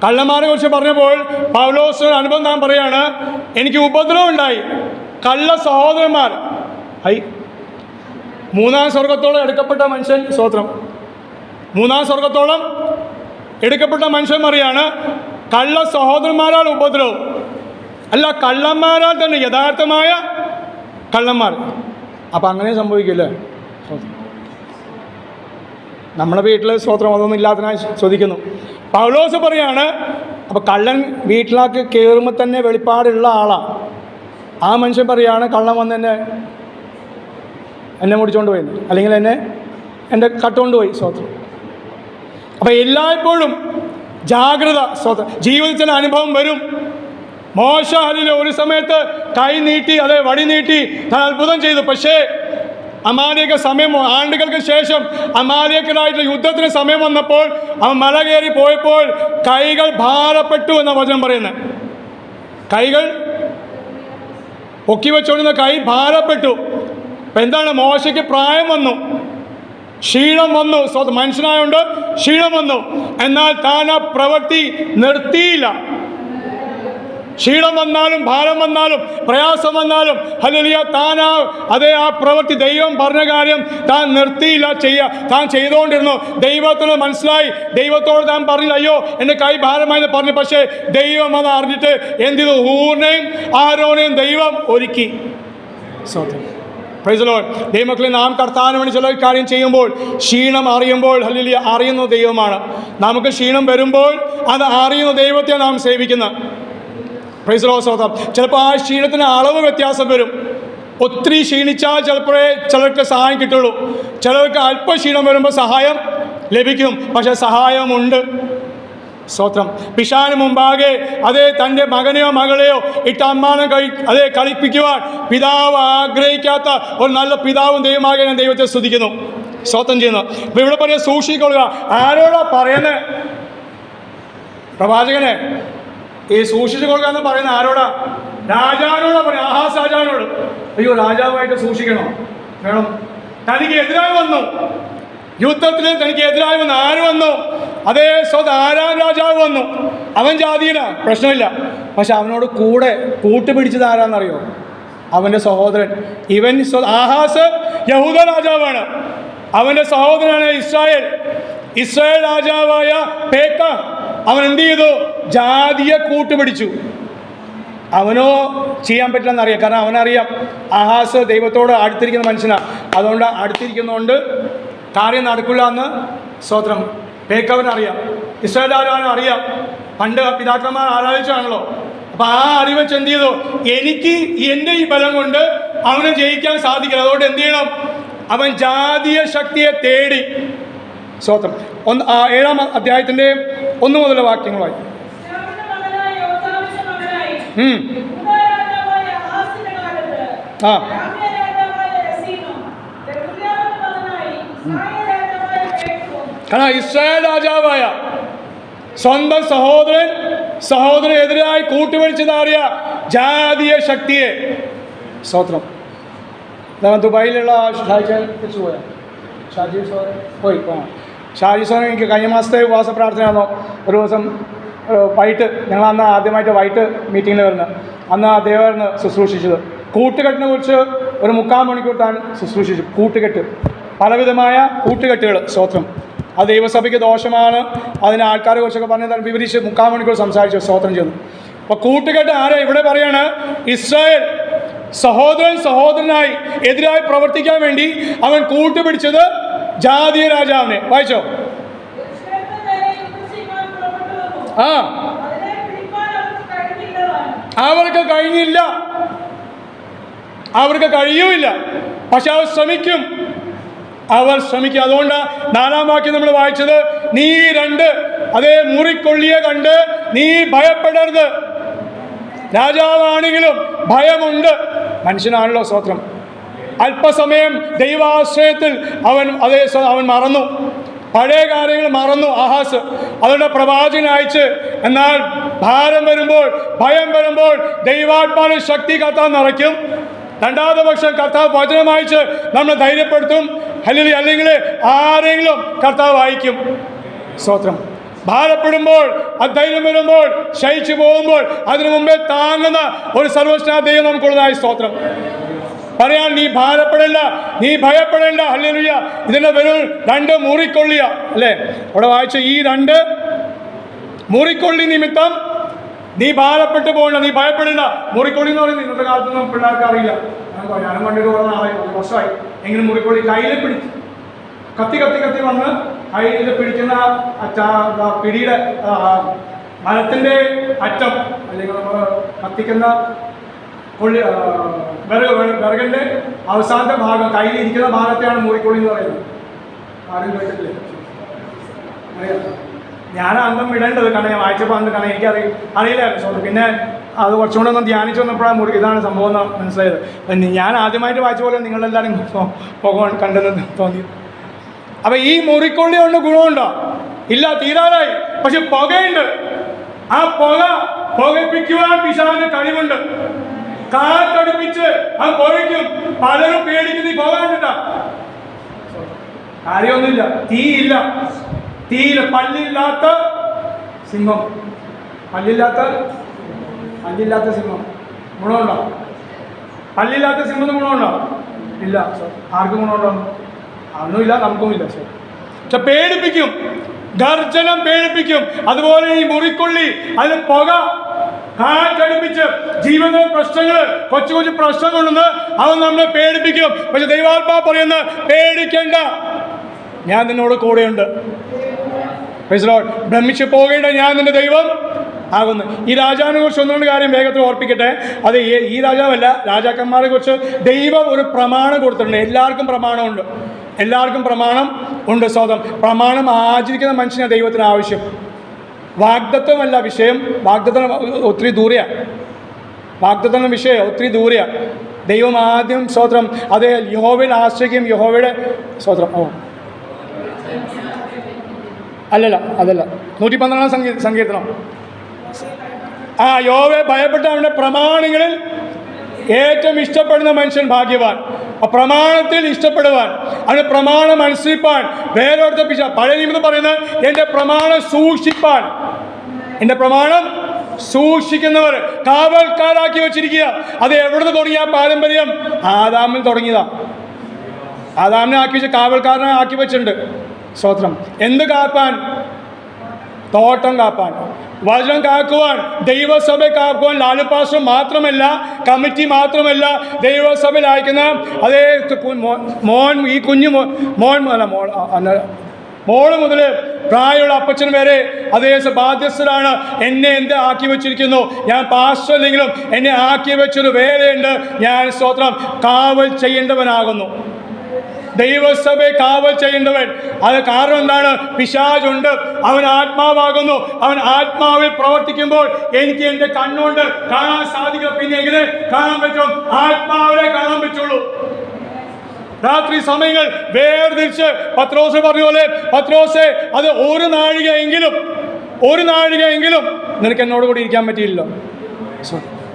S2: കള്ളന്മാരെ കുറിച്ച് പറഞ്ഞപ്പോൾ പൗലോസ് അനുഭവം താൻ പറയാണ്, എനിക്ക് ഉപദ്രവം ഉണ്ടായി, കള്ള സഹോദരന്മാർ. മൂന്നാം സ്വർഗത്തോളം എടുക്കപ്പെട്ട മനുഷ്യൻ, സ്തോത്രം, മൂന്നാം സ്വർഗത്തോളം എടുക്കപ്പെട്ട മനുഷ്യൻ പറയാണ്, കള്ള സഹോദരന്മാരാൽ ഉപദ്രവം, അല്ല കള്ളന്മാരാൽ തന്നെ യഥാർത്ഥമായ കള്ളന്മാർ. അപ്പം അങ്ങനെ സംഭവിക്കില്ലേ? നമ്മുടെ വീട്ടിൽ സ്തോത്രം അതൊന്നും ഇല്ലാത്തതിനായി ചോദിക്കുന്നു. പൗലോസ് പറയാണ്, അപ്പോൾ കള്ളൻ വീട്ടിലേക്ക് കയറുമ്പോൾ തന്നെ വെളിപ്പാടുള്ള ആളാണ്. ആ മനുഷ്യൻ പറയാണ്, കള്ളൻ വന്ന് എന്നെ മുടിച്ചുകൊണ്ട് പോയി, അല്ലെങ്കിൽ എൻ്റെ കട്ടുകൊണ്ട് പോയി. സ്തോത്രം. അപ്പോൾ എല്ലായ്പ്പോഴും ജാഗ്രത. സ്തോത്രം. ജീവിതത്തിൽ അനുഭവം വരും. മോശ അതിൽ ഒരു സമയത്ത് കൈ നീട്ടി, അതെ വടി നീട്ടി താൻ അത്ഭുതം ചെയ്തു. പക്ഷേ അമാലേക്യ സമയം, ആണ്ടുകൾക്ക് ശേഷം അമാലേക്കരായിട്ടുള്ള യുദ്ധത്തിന് സമയം വന്നപ്പോൾ അവൻ മല കയറി പോയപ്പോൾ കൈകൾ ഭാരപ്പെട്ടു എന്ന വചനം പറയുന്നത്. കൈകൾ പൊക്കി വെച്ചുകൊണ്ടിരുന്ന കൈ ഭാരപ്പെട്ടു. അപ്പം എന്താണ്? മോശയ്ക്ക് പ്രായം വന്നു, ക്ഷീണം വന്നു. മനുഷ്യനായോണ്ട് ക്ഷീണം വന്നു. എന്നാൽ താൻ ആ പ്രവൃത്തി നിർത്തിയില്ല. ക്ഷീണം വന്നാലും ഭാരം വന്നാലും പ്രയാസം വന്നാലും ഹല്ലേലൂയ, ആ പ്രവൃത്തി, ദൈവം പറഞ്ഞ കാര്യം താൻ നിർത്തിയില്ല താൻ ചെയ്തുകൊണ്ടിരുന്നു. ദൈവത്തിന് മനസ്സിലായി. ദൈവത്തോട് താൻ പറഞ്ഞില്ല, അയ്യോ എൻ്റെ കൈ ഭാരമായെന്ന് പറഞ്ഞു. പക്ഷേ ദൈവം അത് അറിഞ്ഞിട്ട് എന്ത് ചെയ്തു? ഹൂറിനെയും ആരോനെയും ദൈവം ഒരുക്കി. Praise the Lord. ദൈവമക്കളെ, നാം കർത്താവിന് വേണ്ടി ചില കാര്യം ചെയ്യുമ്പോൾ ക്ഷീണം അറിയുമ്പോൾ ഹല്ലേലൂയ അറിയുന്ന ദൈവമാണ്. നമുക്ക് ക്ഷീണം വരുമ്പോൾ അത് അറിയുന്ന ദൈവത്തെ നാം സേവിക്കുന്നത്. Praise the Lord. ചിലപ്പോൾ ആ ക്ഷീണത്തിന് അളവ് വ്യത്യാസം വരും. ഒത്തിരി ക്ഷീണിച്ചാൽ ചിലപ്പോഴേ ചിലർക്ക് സഹായം കിട്ടുള്ളൂ. ചിലർക്ക് അല്പ ക്ഷീണം വരുമ്പോൾ സഹായം ലഭിക്കും. പക്ഷേ സഹായമുണ്ട്. സ്തോത്രം. പിശാചിന് മുമ്പാകെ അതേ തൻ്റെ മകനെയോ മകളെയോ ഇട്ട് അമ്മാനം കളിപ്പിക്കുവാൻ പിതാവ് ആഗ്രഹിക്കാത്ത ഒരു നല്ല പിതാവും ദൈവമാകെ ഞാൻ ദൈവത്തെ സ്തുതിക്കുന്നു, സ്തോത്രം ചെയ്യുന്നു. അപ്പോൾ ഇവിടെ പറയുക, സൂക്ഷിക്കൊള്ളുക. ആരോടാ പറയുന്നത്? പ്രവാചകനെ ഈ സൂക്ഷിച്ചു കൊള്ളുക എന്ന് പറയുന്നത് ആരോടാ? രാജാവിനോടാ പറയുക. ആഹാസ് രാജാവിനോട്. അയ്യോ, രാജാവായിട്ട് സൂക്ഷിക്കണോ? വേണം. തനിക്ക് എതിരായി വന്നു, യുദ്ധത്തിൽ തനിക്ക് എതിരായി വന്നു. ആര് വന്നു? അതേ ആരാം രാജാവ് വന്നു. അവൻ ജാതീയനാ, പ്രശ്നമില്ല. പക്ഷെ അവനോട് കൂടെ കൂട്ടുപിടിച്ചത് ആരാന്നറിയോ? അവൻ്റെ സഹോദരൻ. ആഹാസ് യഹൂദ രാജാവാണ്, അവൻ്റെ സഹോദരനാണ് ഇസ്രായേൽ രാജാവായ പേക്ക. അവൻ എന്ത് ചെയ്തു? ജാതിയെ കൂട്ടുപിടിച്ചു. അവനോ ചെയ്യാൻ പറ്റില്ലെന്നറിയാം. കാരണം അവനറിയാം ആഹാസ് ദൈവത്തോട് അടുത്തിരിക്കുന്ന മനുഷ്യനാണ്. അതുകൊണ്ട് അടുത്തിരിക്കുന്നതുകൊണ്ട് കാര്യം നടക്കില്ല എന്ന് സ്തോത്രം പേക്കവനറിയാം. ഇസ്രായേൽ രാജാവിനും അറിയാം. പണ്ട് പിതാക്കന്മാർ ആരാധിച്ചാണല്ലോ. അപ്പം ആ അറിവ് വെച്ച് എന്ത് ചെയ്തു? എനിക്ക് എൻ്റെ ഈ ബലം കൊണ്ട് അവനെ ജയിക്കാൻ സാധിക്കില്ല. അതുകൊണ്ട് എന്ത് ചെയ്യണം? അവൻ ജാതീയ ശക്തിയെ തേടി. സ്തോത്രം. 7-ാം അധ്യായത്തിൻ്റെ 1 മുതലുള്ള വാക്യങ്ങളായി. കാരണം ഇസ്രായേൽ രാജാവായ സ്വന്തം സഹോദരനെതിരായി കൂട്ടുപിടിച്ചതറിയ ജാതീയ ശക്തിയെ. സ്തോത്രം. ദുബായിലുള്ള ഷാജിച്ച് പോയാ ഷാജി സോറൻ പോയി. ഷാജി സോറൻ എനിക്ക് കഴിഞ്ഞ മാസത്തെ ഉപവാസ പ്രാർത്ഥനയാണോ ഒരു ദിവസം വൈകിട്ട് ഞങ്ങൾ അന്ന് ആദ്യമായിട്ട് വൈകിട്ട് മീറ്റിങ്ങിൽ വരുന്നത്, അന്ന് അദ്ദേഹമായിരുന്നു ശുശ്രൂഷിച്ചത്. കൂട്ടുകെട്ടിനെ കുറിച്ച് ഒരു 3/4 മണിക്കൂർ താൻ ശുശ്രൂഷിച്ചു. കൂട്ടുകെട്ട്, പലവിധമായ കൂട്ടുകെട്ടുകൾ, സ്തോത്രം, അത് ദൈവസഭയ്ക്ക് ദോഷമാണ്, അതിന് ആൾക്കാരെ കുറിച്ചൊക്കെ പറഞ്ഞ് താൻ വിവരിച്ച് 3/4 മണിക്കൂർ സംസാരിച്ചു, സ്തോത്രം ചെയ്തു. അപ്പോൾ കൂട്ടുകെട്ട് ആരാ ഇവിടെ പറയാണ്? ഇസ്രായേൽ സഹോദരനായി എതിരായി പ്രവർത്തിക്കാൻ വേണ്ടി അവൻ കൂട്ടുപിടിച്ചത് ജാതീയ രാജാവിനെ. വായിച്ചോ? ആ, അവർക്ക് കഴിഞ്ഞില്ല, അവർക്ക് കഴിയുമില്ല, പക്ഷെ അവർ ശ്രമിക്കും. അതുകൊണ്ട് 4-ാം വാക്യം നമ്മൾ വായിച്ചത്, നീ 2 അതേ മുറിക്കൊള്ളിയെ കണ്ട് നീ ഭയപ്പെടരുത്. രാജാവാണെങ്കിലും ഭയമുണ്ട്, മനുഷ്യനാണല്ലോ, സ്തോത്രം. അല്പസമയം ദൈവാശ്രയത്തിൽ അവൻ മറന്നു, പഴയ കാര്യങ്ങൾ മറന്നു ആഹാസ്. അതുകൊണ്ട് പ്രവാചകൻ അയച്ച്, എന്നാൽ ഭാരം വരുമ്പോൾ, ഭയം വരുമ്പോൾ ദൈവാത്മാവിന്റെ ശക്തി കർത്താവ് നിറയ്ക്കും. 2ാമത്തെ പക്ഷം കർത്താവ് വചനം അയച്ച് നമ്മളെ ധൈര്യപ്പെടുത്തും. അല്ലെങ്കിൽ ആരെങ്കിലും കർത്താവ് അയക്കും, സ്തോത്രം. ഭാരപ്പെടുമ്പോൾ, അധൈര്യം വരുമ്പോൾ, ക്ഷയിച്ചു പോകുമ്പോൾ അതിനു മുമ്പേ താങ്ങുന്ന ഒരു സർവ്വശക്തനായ ദൈവം നമുക്കുള്ളതായി, സ്തോത്രം. പറയാൻ നീ ഭാരപ്പെടില്ല, നീ ഭയപ്പെടേണ്ട. ഹല്ലേലൂയ. ഇതിന്റെ വെറും 2 മുറിക്കൊള്ളിയ അല്ലേ അവിടെ വായിച്ച ഈ 2 മുറിക്കൊള്ളി നിമിത്തം നീ ഭാരപ്പെട്ടു പോകണ്ട, നീ ഭയപ്പെടേണ്ട. മുറിക്കൊള്ളി എന്ന് പറയുന്നത് ഇന്നത്തെ കാലത്തൊന്നും പിള്ളേർക്ക് അറിയില്ല. ഞാനും കണ്ടിട്ട് കുറേ നാളായി, വർഷമായി. എങ്കിലും മുറിക്കൊള്ളി കയ്യിൽ പിടിച്ച് കത്തി വന്ന് കയ്യിൽ പിടിക്കുന്ന പിടിയുടെ മരത്തിൻ്റെ അറ്റം, അല്ലെങ്കിൽ നമ്മൾ കത്തിക്കുന്ന വിറകിൻ്റെ അവസാനത്തെ ഭാഗം, കയ്യിലിരിക്കുന്ന ഭാഗത്തെയാണ് മുറിക്കൊള്ളി എന്ന് പറയുന്നത്. ആരും കേട്ടിട്ടില്ലേ? ഞാൻ അന്നും ഇടേണ്ടത്, കാരണം ഞാൻ വായിച്ചപ്പോൾ അന്ന്, കാരണം അറിയില്ലായിരുന്നു. പിന്നെ അത് കുറച്ചുകൂടെ ഒന്ന് ധ്യാനിച്ചു വന്നപ്പോഴാണ് ഇതാണ് സംഭവം എന്ന് മനസ്സിലായത്. ഞാൻ ആദ്യമായിട്ട് വായിച്ച പോലെ നിങ്ങളെല്ലാവരും പുക കണ്ടെന്ന് തോന്നി. അപ്പം ഈ മുറിക്കൊള്ളി കൊണ്ട് ഗുണമുണ്ടോ? ഇല്ല, തീരാറായി. പക്ഷെ പുകയുണ്ട്. ആ പുകപ്പിക്കുവാൻ പിശാചിന് കഴിവുണ്ട്. കാറ്റടുപ്പിച്ച് ആ പുകയ്ക്കും. പലരും പേടിക്കുന്ന ഈ പുക കണ്ടിട്ടാ. കാര്യമൊന്നുമില്ല, തീയില്ല. പല്ലില്ലാത്ത സിംഹം, പല്ലില്ലാത്ത സിംഹം ഗുണമുണ്ടോ? പല്ലില്ലാത്ത സിംഹത്തിന് ഗുണമുണ്ടോ? ഇല്ല. ആർക്കും ഗുണമുണ്ടോ? ഒന്നുമില്ല, നമുക്കുമില്ല. പക്ഷെ പേടിപ്പിക്കും, ഗർജനം പേടിപ്പിക്കും. അതുപോലെ ഈ മുറിക്കൊള്ളി, അതിന് പുക, കാറ്റടുപ്പിച്ച് ജീവിത പ്രശ്നങ്ങൾ, കൊച്ചു പ്രശ്നങ്ങളുണ്ടെന്ന് അവൻ നമ്മളെ പേടിപ്പിക്കും. പക്ഷെ ദൈവാത്മാ പറയുന്നത്, പേടിക്കേണ്ട, ഞാൻ നിന്നോട് കൂടെയുണ്ട്. ഭ്രമിച്ചു പോകേണ്ട, ഞാൻ നിന്റെ ദൈവം ആകുന്നു. ഈ രാജാവിനെ കുറിച്ച് 1-2 കാര്യം വേഗത്തിൽ ഓർപ്പിക്കട്ടെ. അത് ഈ രാജാവല്ല, രാജാക്കന്മാരെ കുറിച്ച് ദൈവം ഒരു പ്രമാണം കൊടുത്തിട്ടുണ്ട്. എല്ലാവർക്കും പ്രമാണം ഉണ്ട്. സ്വതം പ്രമാണം ആചരിക്കുന്ന മനുഷ്യനാണ് ദൈവത്തിന് ആവശ്യം. വാഗ്ദത്വമല്ല വിഷയം, വാഗ്ദത്തം ഒത്തിരി ദൂരെയാണ്. ദൈവം ആദ്യം, സ്തോത്രം, അതേ യഹോവയിൽ ആശ്രയിക്കും. യഹോവയുടെ സ്തോത്രം. അതല്ല 112-ാം സങ്കീർത്തനം. യഹോവയെ ഭയപ്പെട്ട അവന്റെ പ്രമാണങ്ങളിൽ ഏറ്റവും ഇഷ്ടപ്പെടുന്ന മനുഷ്യൻ ഭാഗ്യവാൻ. പ്രമാണത്തിൽ ഇഷ്ടപ്പെടുവാൻ, അവന് പ്രമാണം അനുസരിപ്പാൻ, വേറൊരുത്തപ്പിച്ച പഴയ നിയമത്തിൽ പറയുന്നത് എൻ്റെ പ്രമാണം സൂക്ഷിപ്പാൻ. എൻ്റെ പ്രമാണം സൂക്ഷിക്കുന്നവർ കാവൽക്കാരാക്കി വെച്ചിരിക്കുക. അത് എവിടുന്ന് തുടങ്ങിയ പാരമ്പര്യം? ആദാമിൽ തുടങ്ങിയതാ. ആദാമിനെ ആക്കി വെച്ച് കാവൽക്കാരനെ ആക്കി വെച്ചിട്ടുണ്ട്. സ്തോത്രം. എന്ത് കാപ്പാൻ? തോട്ടം കാപ്പാൻ, വചനം കാക്കുവാൻ, ദൈവസഭ കാക്കുവാൻ. ലാലുപാസം മാത്രമല്ല, കമ്മിറ്റി മാത്രമല്ല, ദൈവസഭയിൽ അയക്കുന്ന അതേ ഈ കുഞ്ഞു മോള് മുതൽ പ്രായമുള്ള അപ്പച്ചൻ വരെ അതേ ബാധ്യസ്ഥരാണ്. എന്നെ എന്ത് ആക്കി വെച്ചിരിക്കുന്നു? ഞാൻ പാസ്റ്റർ അല്ലെങ്കിലും എന്നെ ആക്കി വെച്ചൊരു വേലയുണ്ട്. ഞാൻ സ്തോത്രം കാവൽ ചെയ്യേണ്ടവനാകുന്നു. ദൈവസഭയെ കാവൽ ചെയ്യേണ്ടവൻ. അത് കാരണം എന്താണ്? പിശാചുണ്ട്, അവൻ ആത്മാവാകുന്നു. അവൻ ആത്മാവിൽ പ്രവർത്തിക്കുമ്പോൾ എനിക്ക് എൻ്റെ കണ്ണുകൊണ്ട് കാണാൻ സാധിക്കും. പിന്നെ എങ്ങനെ കാണാൻ പറ്റും? ആത്മാവിനെ കാണാൻ പറ്റുള്ളൂ. രാത്രി സമയങ്ങൾ വേർതിരിച്ച് പത്രോസ് പറഞ്ഞ പോലെ, പത്രോസേ, അത് ഒരു നാഴികയെങ്കിലും നിനക്ക് എന്നോട് കൂടി ഇരിക്കാൻ പറ്റിയില്ലല്ലോ.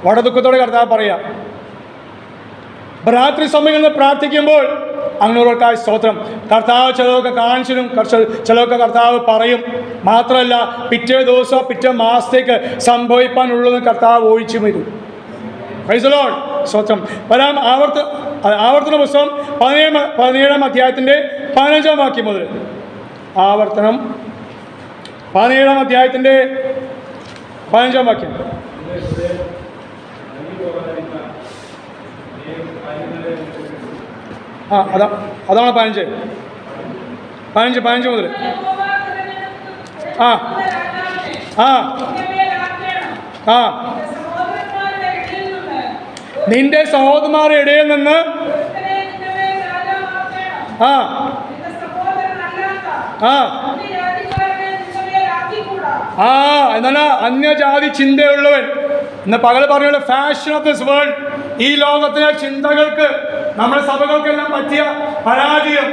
S2: വളരെ ദുഃഖത്തോടെ കർത്താവ് പറയാം. രാത്രി സമയങ്ങളിൽ പ്രാർത്ഥിക്കുമ്പോൾ അങ്ങനെയുള്ളവർക്കായി സ്തോത്രം. കർത്താവ് ചിലതൊക്കെ കാണിച്ചിടും, ചിലതൊക്കെ കർത്താവ് പറയും. മാത്രമല്ല പിറ്റേ ദിവസം പിറ്റേ മാസത്തേക്ക് സംഭവിക്കാനുള്ളതെന്ന് കർത്താവ് ഒഴിച്ചു വരും. Praise the Lord. സ്തോത്രം. വരാം ആവർത്തന പുസ്തകം 17 അധ്യായത്തിൻ്റെ 15 വാക്യം മുതൽ. ആവർത്തനം 17 അധ്യായത്തിൻ്റെ 15 വാക്യം. അതാണ് 15 മുതൽ. ആ ആ ആ നിന്റെ സഹോദരന്മാരുടെ ഇടയിൽ നിന്ന് ആ ആ ആ എന്നാൽ അന്യജാതി ചിന്തയുള്ളവൻ ഇന്ന് പകൽ പറഞ്ഞ ഫാഷൻ ഓഫ് ദിസ് വേൾഡ്, ഈ ലോകത്തിലെ ചിന്തകൾക്ക് നമ്മുടെ സഭകൾക്കെല്ലാം പറ്റിയ പരാജയം.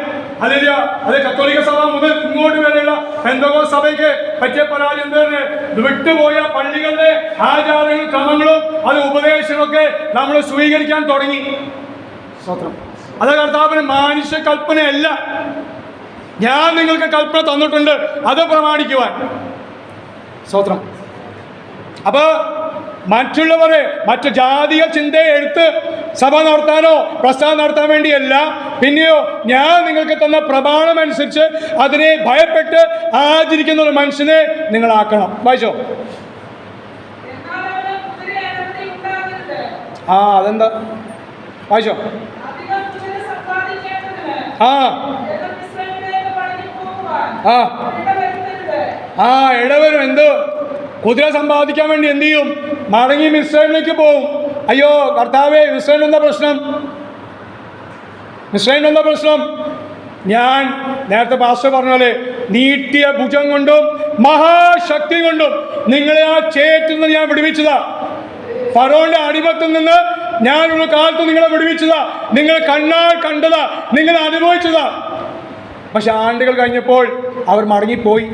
S2: അതില്ല, അത് കത്തോലിക്ക സഭ മുതൽ ഇങ്ങോട്ട് വരെയുള്ള പെന്തക്കോസ്ത് സഭയ്ക്ക് പറ്റിയ പരാജയം തന്നെ. വിട്ടുപോയ പള്ളികളുടെ ആചാരങ്ങളും ക്രമങ്ങളും അത് ഉപദേശങ്ങളൊക്കെ നമ്മൾ സ്വീകരിക്കാൻ തുടങ്ങി. സ്വത്രം. അത് കർത്താവിന് മാനുഷ്യ കൽപ്പനയല്ല. ഞാൻ നിങ്ങൾക്ക് കൽപ്പന തന്നിട്ടുണ്ട്, അത് പ്രമാണിക്കുവാൻ. സ്വത്രം. അപ്പോൾ മറ്റുള്ളവരെ മറ്റു ജാതീയ ചിന്തയെ എടുത്ത് സഭ നടത്താനോ പ്രസ്ഥാനം നടത്താൻ വേണ്ടിയല്ല. പിന്നെയോ ഞാൻ നിങ്ങൾക്ക് തന്ന പ്രമാണം അനുസരിച്ച് അതിനെ ഭയപ്പെട്ട് ആചരിക്കുന്ന ഒരു മനുഷ്യനെ നിങ്ങളാക്കണം. വായിച്ചോ. ആ അതെന്താ വായിച്ചോ. ആ ആ ആ ഇടവരും എന്തോ കുതിര സമ്പാദിക്കാൻ വേണ്ടി എന്ത് ചെയ്യും? മടങ്ങി മിസ്രൈമിലേക്ക് പോവും. അയ്യോ കർത്താവേ, മിസ്രൈമിൽ എന്താ പ്രശ്നം? മിസ്രൈമിൽ എന്താ പ്രശ്നം? ഞാൻ നേരത്തെ പാസ്റ്റർ പറഞ്ഞ പോലെ നീട്ടിയ ഭുജം കൊണ്ടും മഹാശക്തി കൊണ്ടും നിങ്ങളെ ആ ചേറ്റിൽ നിന്ന് ഞാൻ വിടുവിച്ചതാ. ഫറോന്റെ അടിമത്തിൽ നിന്ന് ഞാനൊരു കാലത്ത് നിങ്ങളെ വിടുവിച്ചതാ. നിങ്ങൾ കണ്ണാൽ കണ്ടതാ, നിങ്ങൾ അനുഭവിച്ചതാ. പക്ഷെ ആണ്ടുകൾ കഴിഞ്ഞപ്പോൾ അവർ മടങ്ങിപ്പോയി.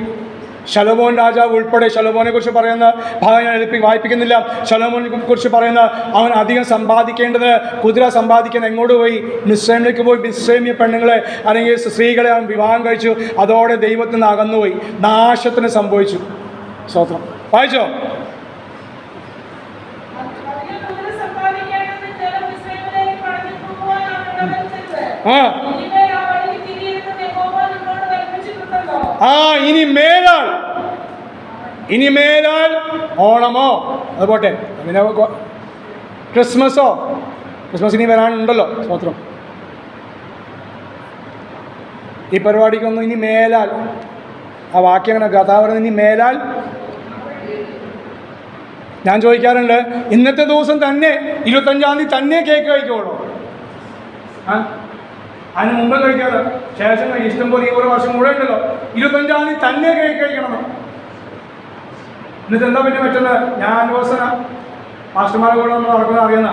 S2: ശലോമോൻ രാജാവ് ഉൾപ്പെടെ ശലോമോനെ കുറിച്ച് പറയുന്ന ഭാഗം ഞാൻ വായിപ്പിക്കുന്നില്ല. ശലോമോനെ കുറിച്ച് പറയുന്ന അവൻ അധികം സമ്പാദിക്കേണ്ടത് കുതിര സമ്പാദിക്കാൻ എങ്ങോട്ട് പോയി? മിസ്രൈമിലേക്ക് പോയി. മിസ്രൈമിയ പെണ്ണുങ്ങളെ അല്ലെങ്കിൽ സ്ത്രീകളെ അവൻ വിവാഹം കഴിച്ചു. അതോടെ ദൈവത്തിൽ നിന്ന് അകന്നുപോയി, നാശത്തിന് സംഭവിച്ചു. സ്തോത്രം. വായിച്ചോ. ആ ഇനി മേലാൽ ഓണമോ അത് പോട്ടെ, പിന്നെ ക്രിസ്മസ് ഇനി വരാനുണ്ടല്ലോ. സ്തോത്രം. ഈ പരിപാടിക്കൊന്നും ഇനി മേലാൽ, ആ വാക്യം അങ്ങനെ കഥാ പറയുന്നത് ഇനി മേലാൽ. ഞാൻ ചോദിക്കാറുണ്ട്, ഇന്നത്തെ ദിവസം തന്നെ 25-ാം തീയതി തന്നെ കേക്ക് കഴിക്കുള്ളൂ? അതിന് മുമ്പ് കഴിക്കാതെ ശേഷം ഇഷ്ടം പോലെ ഈ ഒരു വർഷം കൂടെ ഉണ്ടല്ലോ. 25-ാം തീയതി തന്നെ കേക്ക് കഴിക്കണം. എന്നിട്ട് എന്താ പിന്നെ പറ്റുന്നത്? ഞാൻ അനുഭവസന മാസ്റ്റർമാരെ കൂടെ നമ്മൾ നടക്കുന്നത് അറിയുന്ന.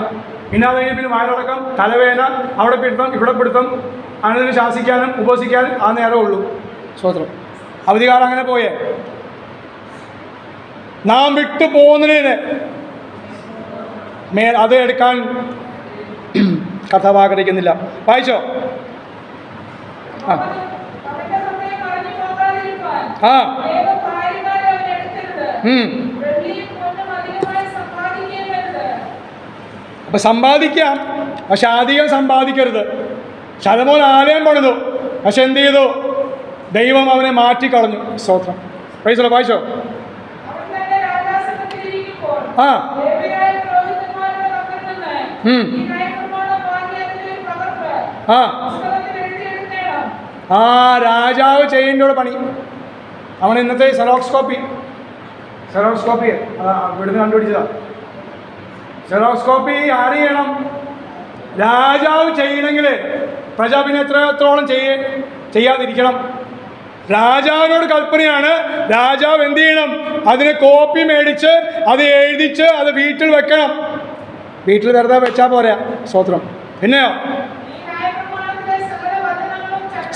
S2: പിന്നെ അത് കഴിഞ്ഞ് പിന്നെ വയറിളക്കം, തലവേദന, അവിടെ പിടുത്തം ഇവിടെ പിടുത്തം, അങ്ങനെ ശാസിക്കാനും ഉപസിക്കാനും ആ നേരം ഉള്ളൂ. സ്തോത്രം. അവധികാലം അങ്ങനെ പോയേ. നാം വിട്ടു പോകുന്നതിന് അത് എടുക്കാൻ കർത്താവ് ആഗ്രഹിക്കുന്നില്ല. വായിച്ചോ. ആ ആ അപ്പൊ സമ്പാദിക്കാം, പക്ഷെ അധികം സമ്പാദിക്കരുത്. ശലോമോൻ ആലയം പണിതു, പക്ഷെ എന്ത് ചെയ്തു? ദൈവം അവനെ മാറ്റിക്കളഞ്ഞു. സ്തോത്രം. Praise the Lord. വായിച്ചോ. ആ ആ രാജാവ് ചെയ്യേണ്ട പണി. അവൻ ഇന്നത്തെ സെറോക്സ് കോപ്പി ഇവിടുന്ന് കണ്ടുപിടിച്ചതാ. സെറോക്സ് കോപ്പി ആര് ചെയ്യണം? രാജാവ് ചെയ്യണമെങ്കിൽ പ്രജ പിന്നെ എത്രത്തോളം ചെയ്യാതിരിക്കണം? രാജാവിനോട് കൽപ്പനയാണ്. രാജാവ് എന്ത് ചെയ്യണം? അതിന് കോപ്പി മേടിച്ച് അത് എഴുതിച്ച് അത് വീട്ടിൽ വെക്കണം. വീട്ടിൽ വെറുതെ വെച്ചാൽ പോരാ. സ്തോത്രം. പിന്നെയോ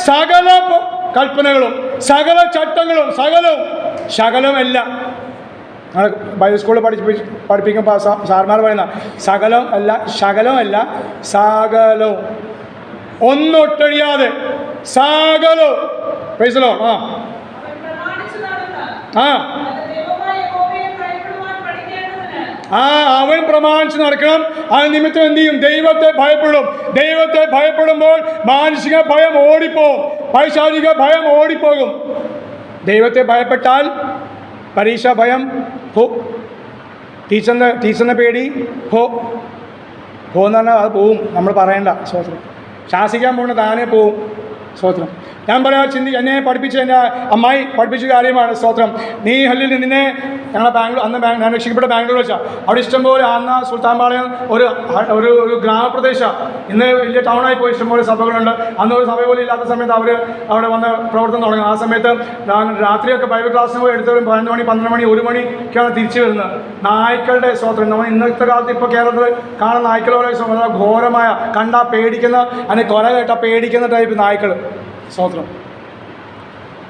S2: സകല കൽപ്പനകളും സകല ചട്ടങ്ങളും സകലമല്ല. ബൈബിൾ സ്കൂളിൽ പഠിപ്പിക്കുമ്പോൾ സാർമാർ പറയുന്ന സകലം അല്ല സകലവും. ഒന്നൊട്ടഴിയാതെ സകലോ പൈസലോ അവൻ പ്രമാണിച്ച് നടക്കണം. അത് നിമിത്തം എന്ത് ചെയ്യും? ദൈവത്തെ ഭയപ്പെടും. ദൈവത്തെ ഭയപ്പെടുമ്പോൾ മാനുഷിക ഭയം ഓടിപ്പോകും, പൈശാചിക ഭയം ഓടിപ്പോകും. ദൈവത്തെ ഭയപ്പെട്ടാൽ പരീക്ഷ ഭയം ഹോ, ടീച്ചറിനെ പേടി ഹോ എന്ന് പറഞ്ഞാൽ അത് പോവും. നമ്മൾ പറയണ്ട. സ്വോത്രം. ശാസിക്കാൻ പോകുന്ന താനേ പോവും. സ്വോത്രം. ഞാൻ പറയാം, എന്നെ പഠിപ്പിച്ച എൻ്റെ അമ്മായി പഠിപ്പിച്ച കാര്യമാണ്. സ്തോത്രം. നീ ഹല്ലിൽ നിന്നെ ഞങ്ങളെ ഞാൻ രക്ഷിക്കപ്പെട്ട ബാംഗ്ലൂർ വെച്ചാൽ അവിടെ ഇഷ്ടംപോലെ അന്ന് സുൽത്താൻപാളയം ഒരു ഗ്രാമപ്രദേശമാണ്. ഇന്ന് വലിയ ടൗണായി പോയി ഇഷ്ടംപോലെ സഭകളുണ്ട്. അന്ന് ഒരു സഭ പോലും ഇല്ലാത്ത സമയത്ത് അവർ അവിടെ വന്ന് പ്രവർത്തനം തുടങ്ങും. ആ സമയത്ത് രാത്രിയൊക്കെ ബൈബിൾ ക്ലാസ്സിന് പോയി എടുത്തവരും 11 മണി 12 മണി 1 മണിക്കാണ് തിരിച്ചു വരുന്നത്. നായ്ക്കളുടെ സ്തോത്രം. നമ്മൾ ഇന്നത്തെ കാലത്ത് ഇപ്പോൾ കേരളത്തിൽ കാണുന്ന നായ്ക്കളോടെ ഘോരമായ കണ്ടാൽ പേടിക്കുന്ന, അതിന് കൊല കേട്ടാൽ പേടിക്കുന്ന ടൈപ്പ് നായ്ക്കൾ. സ്തോത്രം.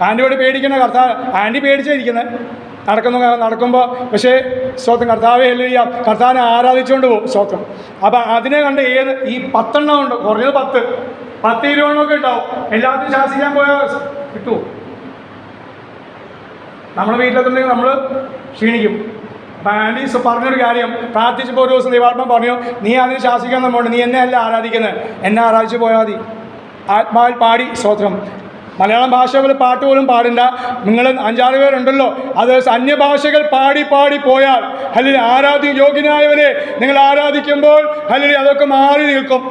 S2: ആൻറ്റിയോട് പേടിക്കുന്ന ആൻറ്റി പേടിച്ചിരിക്കുന്നത് നടക്കുമ്പോൾ. പക്ഷേ സ്തോത്രം, കർത്താവെ ഹല്ലേലൂയ, കർത്താവിനെ ആരാധിച്ചുകൊണ്ട് പോകും. സ്തോത്രം. അപ്പം അതിനെ കണ്ട് ഈ 10 എണ്ണം ഉണ്ട്, കുറഞ്ഞത് 10 20 ഉണ്ടാവും. എല്ലാത്തിനും ശാസിക്കാൻ പോയാൽ കിട്ടുമോ? നമ്മുടെ വീട്ടിലെത്തുണ്ടെങ്കിൽ നമ്മൾ ക്ഷീണിക്കും. അപ്പം ആൻറ്റി പറഞ്ഞൊരു കാര്യം, പ്രാർത്ഥിച്ചപ്പോൾ ഒരു ദിവസം ദൈവാത്മാ പറഞ്ഞു, നീ അതിനെ ശാസിക്കാൻ നമ്മളുണ്ട്, നീ എന്നെ അല്ല ആരാധിക്കുന്നത്, എന്നെ ആരാധിച്ച് പോയാൽ മതി. ആത്മാവിൽ പാടി. സ്തോത്രം. മലയാളം ഭാഷ പോലെ പാട്ട് പോലും പാടില്ല. നിങ്ങൾ 5-6 പേരുണ്ടല്ലോ, അത് അന്യഭാഷകൾ പാടി പോയാൽ അല്ലെങ്കിൽ ആരാധ്യ യോഗ്യനായവനെ നിങ്ങൾ ആരാധിക്കുമ്പോൾ അല്ലെങ്കിൽ അതൊക്കെ മാറി നിൽക്കും.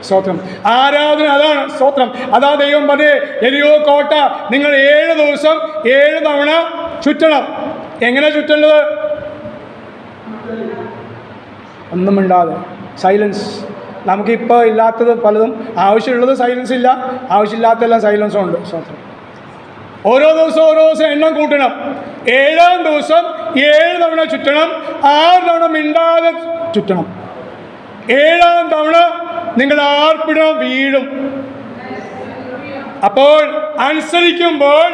S2: സ്തോത്രം. ആരാധന അതാണ്. സ്തോത്രം. അതാ ദൈവം പറഞ്ഞേ, എലിയോ കോട്ട നിങ്ങൾ 7 ദിവസം 7 തവണ ചുറ്റണം. എങ്ങനെ ചുറ്റേണ്ടത്? ഒന്നും മിണ്ടാതെ, സൈലൻസ്. നമുക്കിപ്പോൾ ഇല്ലാത്തത് പലതും, ആവശ്യമുള്ളത് സൈലൻസ് ഇല്ല, ആവശ്യമില്ലാത്തെല്ലാം സൈലൻസും ഉണ്ട്. സ്തോത്രം. ഓരോ ദിവസം എണ്ണം കൂട്ടണം. 7-ാം ദിവസം 7 തവണ ചുറ്റണം. 6 തവണ മിണ്ടാതെ ചുറ്റണം. 7-ാം തവണ നിങ്ങൾ ആർപ്പിടം വീഴും. അപ്പോൾ അനുസരിക്കുമ്പോൾ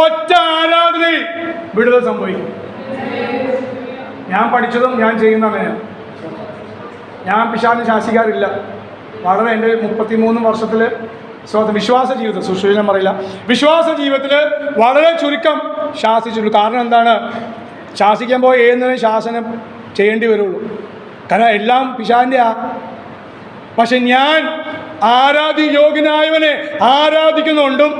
S2: ഒറ്റ ആരാധനയിൽ വിടുതൽ സംഭവിക്കും. ഞാൻ പഠിച്ചതും ഞാൻ ചെയ്യുന്ന അങ്ങനെയാണ്. ഞാൻ പിശാചിനെ ശാസിക്കാറില്ല. വളരെ എൻ്റെ 33 വർഷത്തിൽ വിശ്വാസ ജീവിതത്തിൽ, സുശ്രീലം പറയില്ല, വിശ്വാസ ജീവിതത്തിൽ വളരെ ചുരുക്കം ശാസിച്ചുള്ളൂ. കാരണം എന്താണ്? ശാസിക്കാൻ പോയി ഏതിനും ശാസനം ചെയ്യേണ്ടി വരുള്ളൂ. കാരണം എല്ലാം പിശാചിൻ്റെ. പക്ഷെ ഞാൻ ആരാധ്യ യോഗ്യനായവനെ ആരാധിക്കുന്നുണ്ടും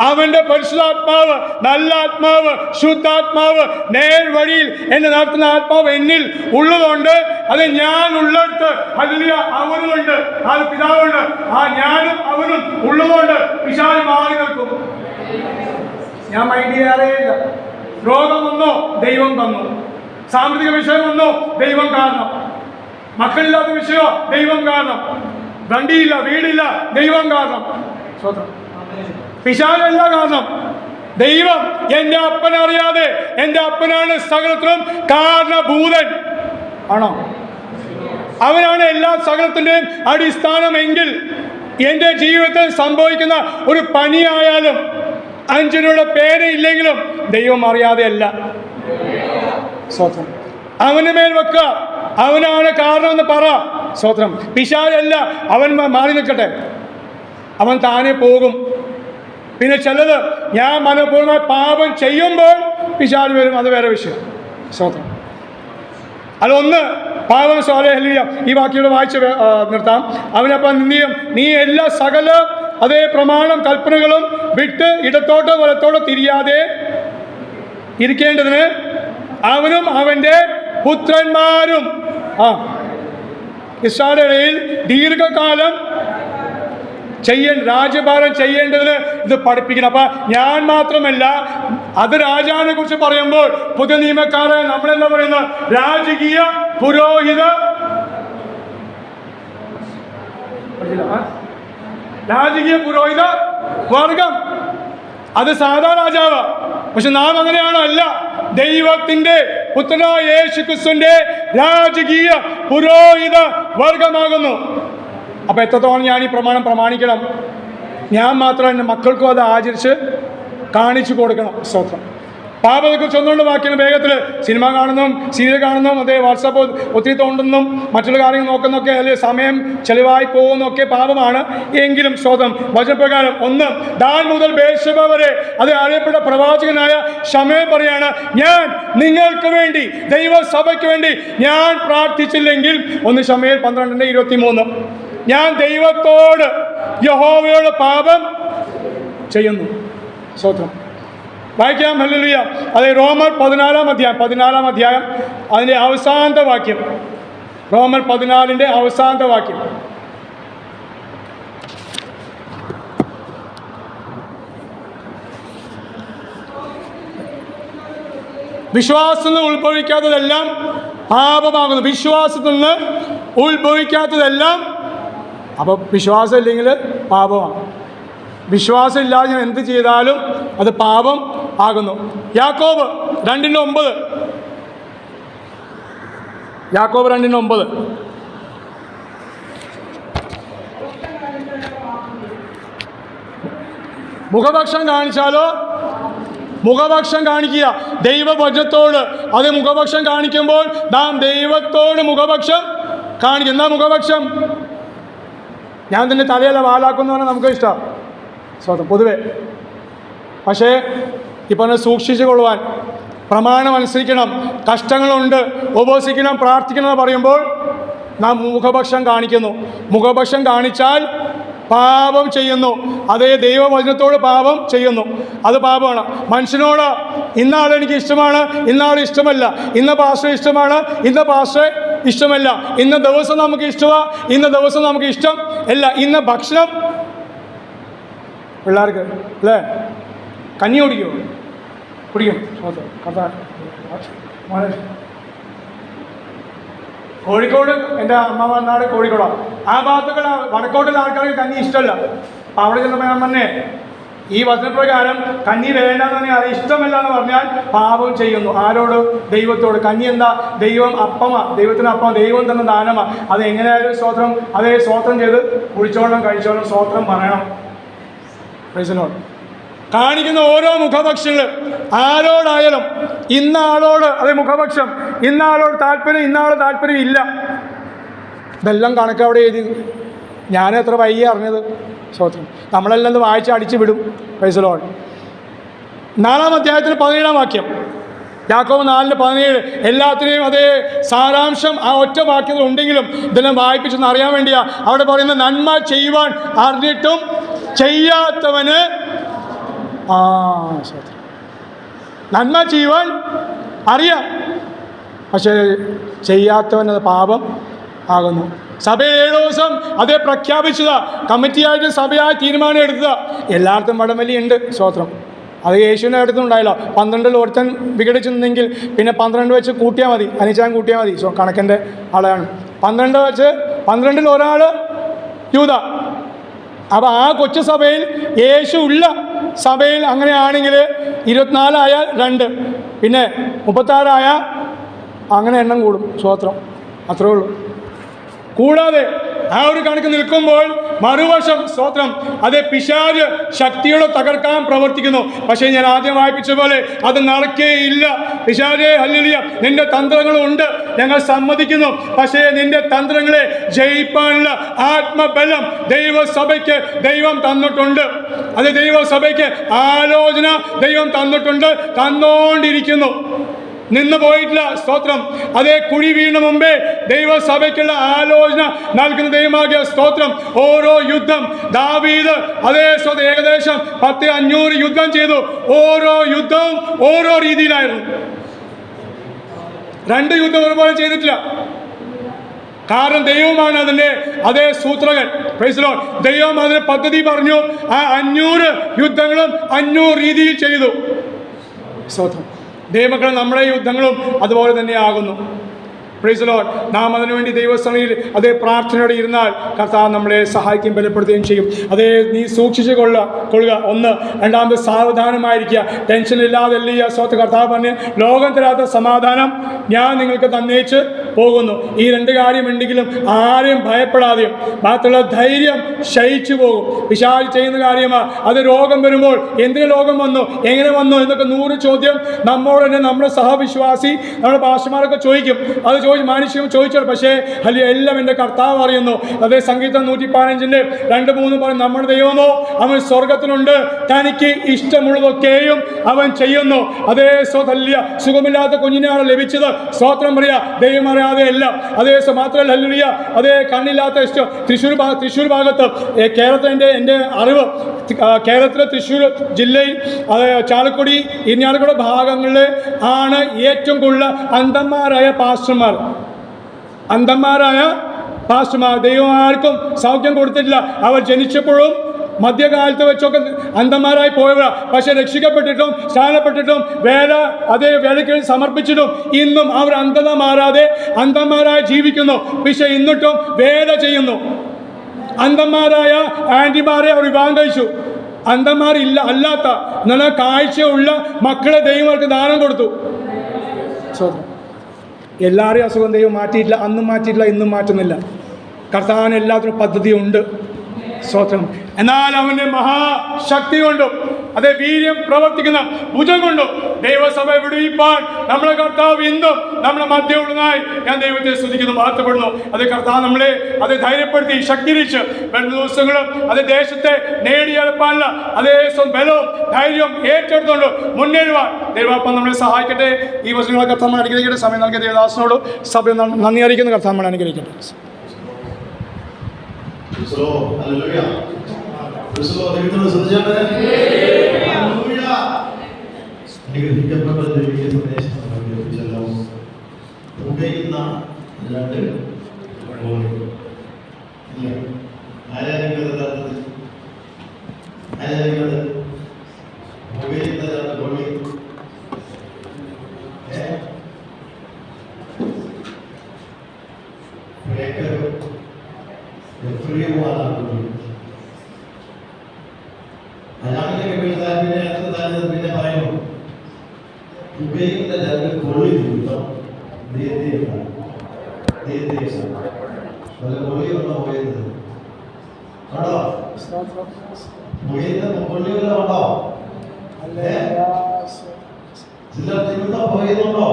S2: അവൻ്റെ പരിശുദ്ധാത്മാവ്, നല്ല ആത്മാവ്, ശുദ്ധാത്മാവ്, നേർവഴിയിൽ എന്നെ നടത്തുന്ന ആത്മാവ് എന്നിൽ ഉള്ളതുകൊണ്ട്, അത് ഞാൻ ഉള്ളിടത്ത് ഹല്ലേലൂയ അവനുണ്ട്, അത് പിതാവുണ്ട്. ആ ഞാനും അവനും ഉള്ളതുകൊണ്ട് പിശാച് മാറി നിൽക്കും. ഞാൻ മൈൻഡ് ചെയ്യാറേയില്ല. രോഗം വന്നോ ദൈവം തന്നു, സാമ്പത്തിക വിഷയം വന്നോ ദൈവം കാരണം, മക്കളില്ലാത്ത വിഷയമോ ദൈവം കാരണം, വണ്ടിയില്ല വീടില്ല ദൈവം കാരണം. സ്വതന്ത്രം. പിശാചല്ല കാരണം. ദൈവം എൻ്റെ അപ്പനറിയാതെ, എൻ്റെ അപ്പനാണ് സകലത്തിനും കാരണഭൂതൻ. ആണോ? അവനാണ് എല്ലാ സകലത്തിൻ്റെയും അടിസ്ഥാനമെങ്കിൽ എൻ്റെ ജീവിതത്തിൽ സംഭവിക്കുന്ന ഒരു പനിയായാലും 5 രൂപയുടെ പേരയില്ലെങ്കിലും ദൈവം അറിയാതെയല്ല. സ്വതന്ത്രം. അവന് മേൽ വെക്കുക, അവനാണ് കാരണമെന്ന് പറ. സ്തോത്രം. പിശാചല്ല, അവൻ മാറി നിൽക്കട്ടെ, അവൻ താനെ പോകും. പിന്നെ ചിലത് ഞാൻ മനഃപൂർവ്വമായി പാപം ചെയ്യുമ്പോൾ പിശാച് വരും, അത് വേറെ വിഷയം. സ്തോത്രം. അതൊന്ന് പാപം ഹല്ലേലൂയ. ഈ വാക്യോടെ വായിച്ച് നിർത്താം. അവനപ്പം നീ എല്ലാ സകല അതേ പ്രമാണം കൽപ്പനകളും വിട്ട് ഇടത്തോട്ടോ വലത്തോട്ടോ തിരിയാതെ ഇരിക്കേണ്ടതിന് അവനും അവൻ്റെ പുത്രന്മാരും ഇസ്രായേലിന്റെ ഇടയിൽ ദീർഘകാലം രാജ്യഭാരം ചെയ്യേണ്ടതിന് ഇത് പഠിപ്പിക്കണം. അപ്പൊ ഞാൻ മാത്രമല്ല, അത് രാജാവിനെ കുറിച്ച് പറയുമ്പോൾ പുതിയ നിയമക്കാരെ നമ്മളെന്താ പറയുന്നത്? രാജകീയ പുരോഹിത വർഗം. അത് സാധാ രാജാവ്. പക്ഷെ നാം അങ്ങനെയാണോ? അല്ല. ദൈവത്തിന്റെ പുത്രനായ യേശുക്രിസ്തുവിന്റെ രാജകീയ പുരോഹിത വർഗമാകുന്നു. അപ്പൊ എത്രത്തോളം ഞാൻ ഈ പ്രമാണം പ്രമാണിക്കണം? ഞാൻ മാത്രം എൻ്റെ മക്കൾക്കും അത് ആചരിച്ച് കാണിച്ചു കൊടുക്കണം. സ്തോത്രം. പാപത്തെക്കുറിച്ച് ഒന്നുകൊണ്ട് വാക്യങ്ങൾ വേഗത്തിൽ സിനിമ കാണുന്നു, സീരിയൽ കാണുന്നു, അതേ വാട്സാപ്പ് ഒത്തിരി തോണ്ടുന്നു, മറ്റുള്ള കാര്യങ്ങൾ നോക്കുന്നൊക്കെ അല്ലെങ്കിൽ സമയം ചെലവായി പോകുന്നൊക്കെ പാപമാണ്. എങ്കിലും സ്വതം വചനപ്രകാരം 1 ദാൻ മുതൽ ബേർശേബ വരെ അത് അറിയപ്പെട്ട പ്രവാചകനായ ശമൂവേൽ പറയാണ്, ഞാൻ നിങ്ങൾക്ക് വേണ്ടി ദൈവസഭയ്ക്ക് വേണ്ടി ഞാൻ പ്രാർത്ഥിച്ചില്ലെങ്കിൽ 1 ശമൂവേൽ 12:23 ഞാൻ ദൈവത്തോട് യഹോവയോട് പാപം ചെയ്യുന്നു. സ്തോത്രം. വായിക്കാം. ഹല്ലേലൂയ. അത് റോമർ 14 അധ്യായം അതിൻ്റെ അവസാനത്തെ വാക്യം. റോമർ 14 അവസാനത്തെ വാക്യം. വിശ്വാസത്തിൽ നിന്ന് ഉത്ഭവിക്കാത്തതെല്ലാം പാപമാകുന്നു. വിശ്വാസത്തിൽ നിന്ന് ഉത്ഭവിക്കാത്തതെല്ലാം, അപ്പം വിശ്വാസം ഇല്ലെങ്കിൽ പാപമാണ്. വിശ്വാസം ഇല്ലാതെ ഞാൻ എന്ത് ചെയ്താലും അത് പാപം ആകുന്നു. യാക്കോബ് 2:9. യാക്കോബ് 2:9. മുഖപക്ഷം കാണിച്ചാലോ, മുഖപക്ഷം കാണിക്കുക ദൈവവചനത്തോട്. അത് മുഖപക്ഷം കാണിക്കുമ്പോൾ നാം ദൈവത്തോട് മുഖപക്ഷം കാണിക്കും. എന്താ മുഖപക്ഷം? ഞാൻ തന്നെ തലയല്ല വാലാക്കുന്നു പറഞ്ഞാൽ നമുക്ക് ഇഷ്ടമാണ് സ്വതം പൊതുവെ. പക്ഷേ ഇപ്പം സൂക്ഷിച്ചു കൊള്ളുവാൻ, പ്രമാണം അനുസരിക്കണം, കഷ്ടങ്ങളുണ്ട്, ഉപവസിക്കണം, പ്രാർത്ഥിക്കണം എന്ന് പറയുമ്പോൾ നാം മുഖപക്ഷം കാണിക്കുന്നു. മുഖപക്ഷം കാണിച്ചാൽ പാപം ചെയ്യുന്നു. അതേ ദൈവവചനത്തോട് പാപം ചെയ്യുന്നു. അത് പാപമാണ്. മനുഷ്യനോട് ഇന്നാൾ എനിക്ക് ഇഷ്ടമാണ്, ഇന്നാൾ ഇഷ്ടമല്ല, ഇന്ന പാസ്റ്റർ ഇഷ്ടമാണ്, ഇന്ന പാസ്റ്റർ ഇഷ്ടമല്ല, ഇന്ന ദിവസം നമുക്ക് ഇഷ്ടമാണ്, ഇന്ന ദിവസം നമുക്ക് ഇഷ്ടം അല്ല, ഇന്ന ഭക്ഷണം പിള്ളേർക്ക് അല്ലേ കഞ്ഞി കുടിക്കും. കോഴിക്കോട് എൻ്റെ അമ്മ നാട് കോഴിക്കോടാണ്. ആ ഭാഗത്തുള്ള വടക്കോട്ടുള്ള ആൾക്കാർക്ക് കഞ്ഞി ഇഷ്ടമല്ല. അപ്പം അവിടെ ചെന്നപ്പോൾ ഞാൻ പറഞ്ഞേ, ഈ വചനപ്രകാരം കഞ്ഞി വേണ്ടെന്ന് പറഞ്ഞാൽ അത് ഇഷ്ടമല്ല എന്ന് പറഞ്ഞാൽ പാപം ചെയ്യുന്നു. ആരോട്? ദൈവത്തോട്. കഞ്ഞി എന്താ? ദൈവം അപ്പമാണ്, ദൈവത്തിന് അപ്പം, ദൈവം തന്ന ദാനമാണ്. അത് എങ്ങനെയായാലും സ്തോത്രം, അതേ സ്തോത്രം ചെയ്ത് കുടിച്ചോളം കഴിച്ചോളം സ്തോത്രം പറയണം. പ്രൈസിനോട് കാണിക്കുന്ന ഓരോ മുഖപക്ഷങ്ങൾ ആരോടായാലും, ഇന്ന ആളോട് അതേ മുഖപക്ഷം, ഇന്ന ആളോട് താല്പര്യം, ഇന്ന ആളോട് താല്പര്യം ഇല്ല. ഇതെല്ലാം കണക്ക് അവിടെ എഴുതി. ഞാൻ എത്ര വൈകി അറിഞ്ഞത് സ്തോത്രം. നമ്മളെല്ലാം ഇത് വായിച്ച് അടിച്ചു വിടും. പ്രൈസിനോട് 4-ാം അധ്യായത്തിന് 17-ാം വാക്യം. യാക്കോബ് 4:17. എല്ലാത്തിനെയും അതേ സാരാംശം ആ ഒറ്റ വാക്യത്തിൽ ഉണ്ടെങ്കിലും ഇതെല്ലാം വായിപ്പിച്ചെന്ന് അറിയാൻ വേണ്ടിയാ അവിടെ പറയുന്ന, നന്മ ചെയ്യുവാൻ അറിഞ്ഞിട്ടും ചെയ്യാത്തവന് നന്മ ചെയ്യുവാൻ അറിയാം, പക്ഷേ ചെയ്യാത്തവൻ അത് പാപം ആകുന്നു. സഭ 7 ദിവസം അതേ പ്രഖ്യാപിച്ചതാ, കമ്മിറ്റിയായിട്ട് സഭയായി തീരുമാനം എടുത്തതാ. എല്ലായിടത്തും വടംവലിയുണ്ട് സ്തോത്രം. അത് യേശുവിൻ്റെ അടുത്തുണ്ടായില്ല. 12 ഒരുത്തൻ വിഘടിച്ചെന്നെങ്കിൽ പിന്നെ 12 വെച്ച് കൂട്ടിയാൽ മതി, അനിച്ചാൻ കൂട്ടിയാൽ മതി. കണക്കിൻ്റെ ആളാണ് 12 വെച്ച് 12-ൽ ഒരാൾ യൂദ. അപ്പോൾ ആ കൊച്ചു സഭയിൽ, യേശു ഉള്ള സഭയിൽ അങ്ങനെയാണെങ്കിൽ 24 ആയാൽ 2, പിന്നെ 36 ആയാൽ അങ്ങനെ എണ്ണം കൂടും. സ്തോത്രം. അത്രേ ഉള്ളൂ. കൂടാതെ ആ ഒരു കണക്ക് നിൽക്കുമ്പോൾ മറുവശം സ്തോത്രം, അതേ പിശാച് ശക്തിയോടെ തകർക്കാൻ പ്രവർത്തിക്കുന്നു. പക്ഷേ ഞാൻ ആദ്യം വായിപ്പിച്ച പോലെ അത് നടക്കേയില്ല. പിശാചേ ഹല്ലേലൂയ, നിന്റെ തന്ത്രങ്ങളുണ്ട്, ഞങ്ങൾ സമ്മതിക്കുന്നു. പക്ഷേ നിന്റെ തന്ത്രങ്ങളെ ജയിപ്പാനുള്ള ആത്മബലം ദൈവസഭയ്ക്ക് ദൈവം തന്നിട്ടുണ്ട്. അത് ദൈവസഭയ്ക്ക് ആലോചന ദൈവം തന്നിട്ടുണ്ട്, തന്നോണ്ടിരിക്കുന്നു. നിന്ന് പോയിട്ടില്ല. സ്തോത്രം. അതേ കുഴി വീണ മുമ്പേ ദൈവസഭയ്ക്കുള്ള ആലോചന നൽകുന്ന ദൈവമാകിയ സ്തോത്രം. ഓരോ യുദ്ധം ദാവീദ് അതേ ഏകദേശം 10-500 യുദ്ധം ചെയ്തു. ഓരോ യുദ്ധവും ഓരോ രീതിയിലായിരുന്നു. 2 യുദ്ധം ഒരുപോലെ ചെയ്തിട്ടില്ല. കാരണം ദൈവമാണ് അതിൻ്റെ അതേ സൂത്രകൻ. Praise the Lord. ദൈവം അതിന് പദ്ധതി പറഞ്ഞു. ആ 500 യുദ്ധങ്ങളും 500 രീതിയിൽ ചെയ്തു. സ്തോത്രം. ദൈവമക്കളെ, നമ്മുടെ യുദ്ധങ്ങളും അതുപോലെ തന്നെ ആകുന്നു. Praise the Lord. നാം അതിനുവേണ്ടി ദൈവസന്നിധിയിൽ അതേ പ്രാർത്ഥനയോടെ ഇരുന്നാൽ കർത്താവ് നമ്മളെ സഹായിക്കുകയും ബലപ്പെടുത്തുകയും ചെയ്യും. അതേ നീ സൂക്ഷിച്ചു കൊള്ളുക. ഒന്ന്. രണ്ടാമത് സാവധാനമായിരിക്കുക. ടെൻഷനില്ലാതെ എല്ലാം സ്വത്ത് കർത്താവ് പറഞ്ഞ് ലോകം തരാത്ത സമാധാനം ഞാൻ നിങ്ങൾക്ക് തന്നേച്ച് പോകുന്നു. ഈ രണ്ട് കാര്യമുണ്ടെങ്കിലും ആരെയും ഭയപ്പെടാതെയും മാത്രമുള്ള ധൈര്യം ക്ഷയിച്ചു പോകും. പിശാച് ചെയ്യുന്ന കാര്യമാണ്. അത് രോഗം വരുമ്പോൾ എന്തിന് രോഗം വന്നു, എങ്ങനെ വന്നു എന്നൊക്കെ 100 ചോദ്യം നമ്മോട് തന്നെ നമ്മുടെ സഹവിശ്വാസി നമ്മുടെ പാസ്റ്റർമാരൊക്കെ ചോദിക്കും. അത് മനുഷ്യവും ചോദിച്ചോളൂ. പക്ഷേ അല്ല, എല്ലാം എൻ്റെ കർത്താവ് അറിയുന്നു. അതേ സംഗീതം 115 2-3 പറയും, നമ്മുടെ ദൈവമോ അവൻ സ്വർഗത്തിലുണ്ട്, തനിക്ക് ഇഷ്ടമുള്ളതൊക്കെയും അവൻ ചെയ്യുന്നു. അതേ സ്വതല്യ സുഖമില്ലാത്ത കുഞ്ഞിനെയാണ് ലഭിച്ചത്. സ്തോത്രം പറയാ, ദൈവം അറിയാതെ അല്ല. അതേ മാത്രമല്ല ഹല്ലേലൂയ. അതേ കണ്ണില്ലാത്ത ഇഷ്ടം തൃശ്ശൂർ ഭാഗത്ത് കേരളത്തിൻ്റെ എൻ്റെ അറിവ് കേരളത്തിലെ തൃശ്ശൂർ ജില്ലയിൽ ചാലക്കുടി ഇരിഞ്ഞാലക്കുട ഭാഗങ്ങളിൽ ആണ് ഏറ്റവും കൂടുതൽ അന്ധന്മാരായ പാസ്റ്റർമാർ. ദൈവം ആർക്കും സൗഖ്യം കൊടുത്തിട്ടില്ല. അവർ ജനിച്ചപ്പോഴും മധ്യകാലത്ത് വെച്ചൊക്കെ അന്ധന്മാരായി പോയവരാ. പക്ഷെ രക്ഷിക്കപ്പെട്ടിട്ടും സ്നാനപ്പെട്ടിട്ടും വേലയ്ക്ക് സമർപ്പിച്ചിട്ടും ഇന്നും അവർ അന്ധത മാറാതെ അന്ധന്മാരായി ജീവിക്കുന്നു. പക്ഷെ എന്നിട്ടും വേല ചെയ്യുന്നു. അന്ധന്മാരായ ആൻറ്റിമാരെ അവർ വിവാഹം കഴിച്ചു. അന്ധന്മാരില്ല അല്ലാത്ത നല്ല കാഴ്ചയുള്ള മക്കളെ ദൈവം അവർക്ക് ദാനം കൊടുത്തു. എല്ലാവരെയും അസുഖം ദൈവം മാറ്റിയിട്ടില്ല. അന്നും മാറ്റിയിട്ടില്ല, ഇന്നും മാറ്റുന്നില്ല. കർത്താവിന് എല്ലാത്തിനും പദ്ധതിയുണ്ട്. സ്തോത്രം. എന്നാൽ അവൻ്റെ മഹാശക്തി കൊണ്ടും അതേ വീര്യം പ്രവർത്തിക്കുന്ന ഭുജം കൊണ്ടും ദൈവസഭ വിടുവിപ്പാൻ നമ്മളെ കർത്താവ് ഇന്നും നമ്മുടെ മധ്യമുള്ളതായി ഞാൻ ദൈവത്തെ സ്തുതിക്കുന്നു, മഹത്വപ്പെടുന്നു. അത് കർത്താവ് നമ്മളെ അത് ധൈര്യപ്പെടുത്തി ശക്തീകരിച്ച് വരുന്ന ദിവസങ്ങളും അത് ദേശത്തെ നേടിയെടുപ്പാനുള്ള അതേ ബലവും ധൈര്യവും ഏറ്റെടുത്തുകൊണ്ട് മുന്നേറുവാൻ ദൈവാത്മ നമ്മളെ സഹായിക്കട്ടെ. ഈ വചനങ്ങളെ കർത്താവ് അനുഗ്രഹിക്കട്ടെ. സമയം നൽകിയ ദേവദാസനോട് സഭ നന്ദി അറിയിക്കുന്ന കർത്താവ് അനുഗ്രഹിക്കട്ടെ.
S1: പിന്നെ പറയുന്നു ഉപയോഗിക്കുന്ന രണ്ട് കൊള്ളി നിമിത്തം കൊള്ളി വന്ന പോയത് കണ്ടോ? കൊള്ളി വല്ല ഉണ്ടോ? ചിലർ നിമിത്തം പോയുന്നുണ്ടോ?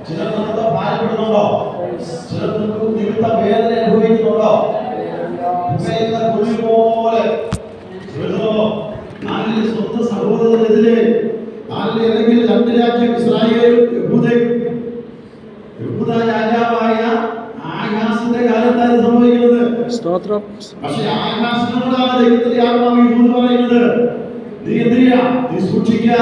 S1: ചിലർ നിമിത്തം ഭാരപ്പെടുന്നുണ്ടോ? ചിലർ നിമിത്തം വേദന അനുഭവിക്കുന്നുണ്ടോ? കൊള്ളി പോലെ സ്വന്തം സഹോദരനെതിരെ അല്ലെങ്കിൽ രണ്ട് രാജ്യം ഇസ്രായേലും യഹൂദ രാജാവായ ആഹാസിന്റെ കാലത്താണ് സംഭവിക്കുന്നത്. പക്ഷെ ആഹാസിനോടാണ് ദൈവത്തിന്റെ ആത്മാവ് യഹൂദ പറയുന്നത്, നീ എന്ത് ചെയ്യാ? നീ സൂക്ഷിക്കുക.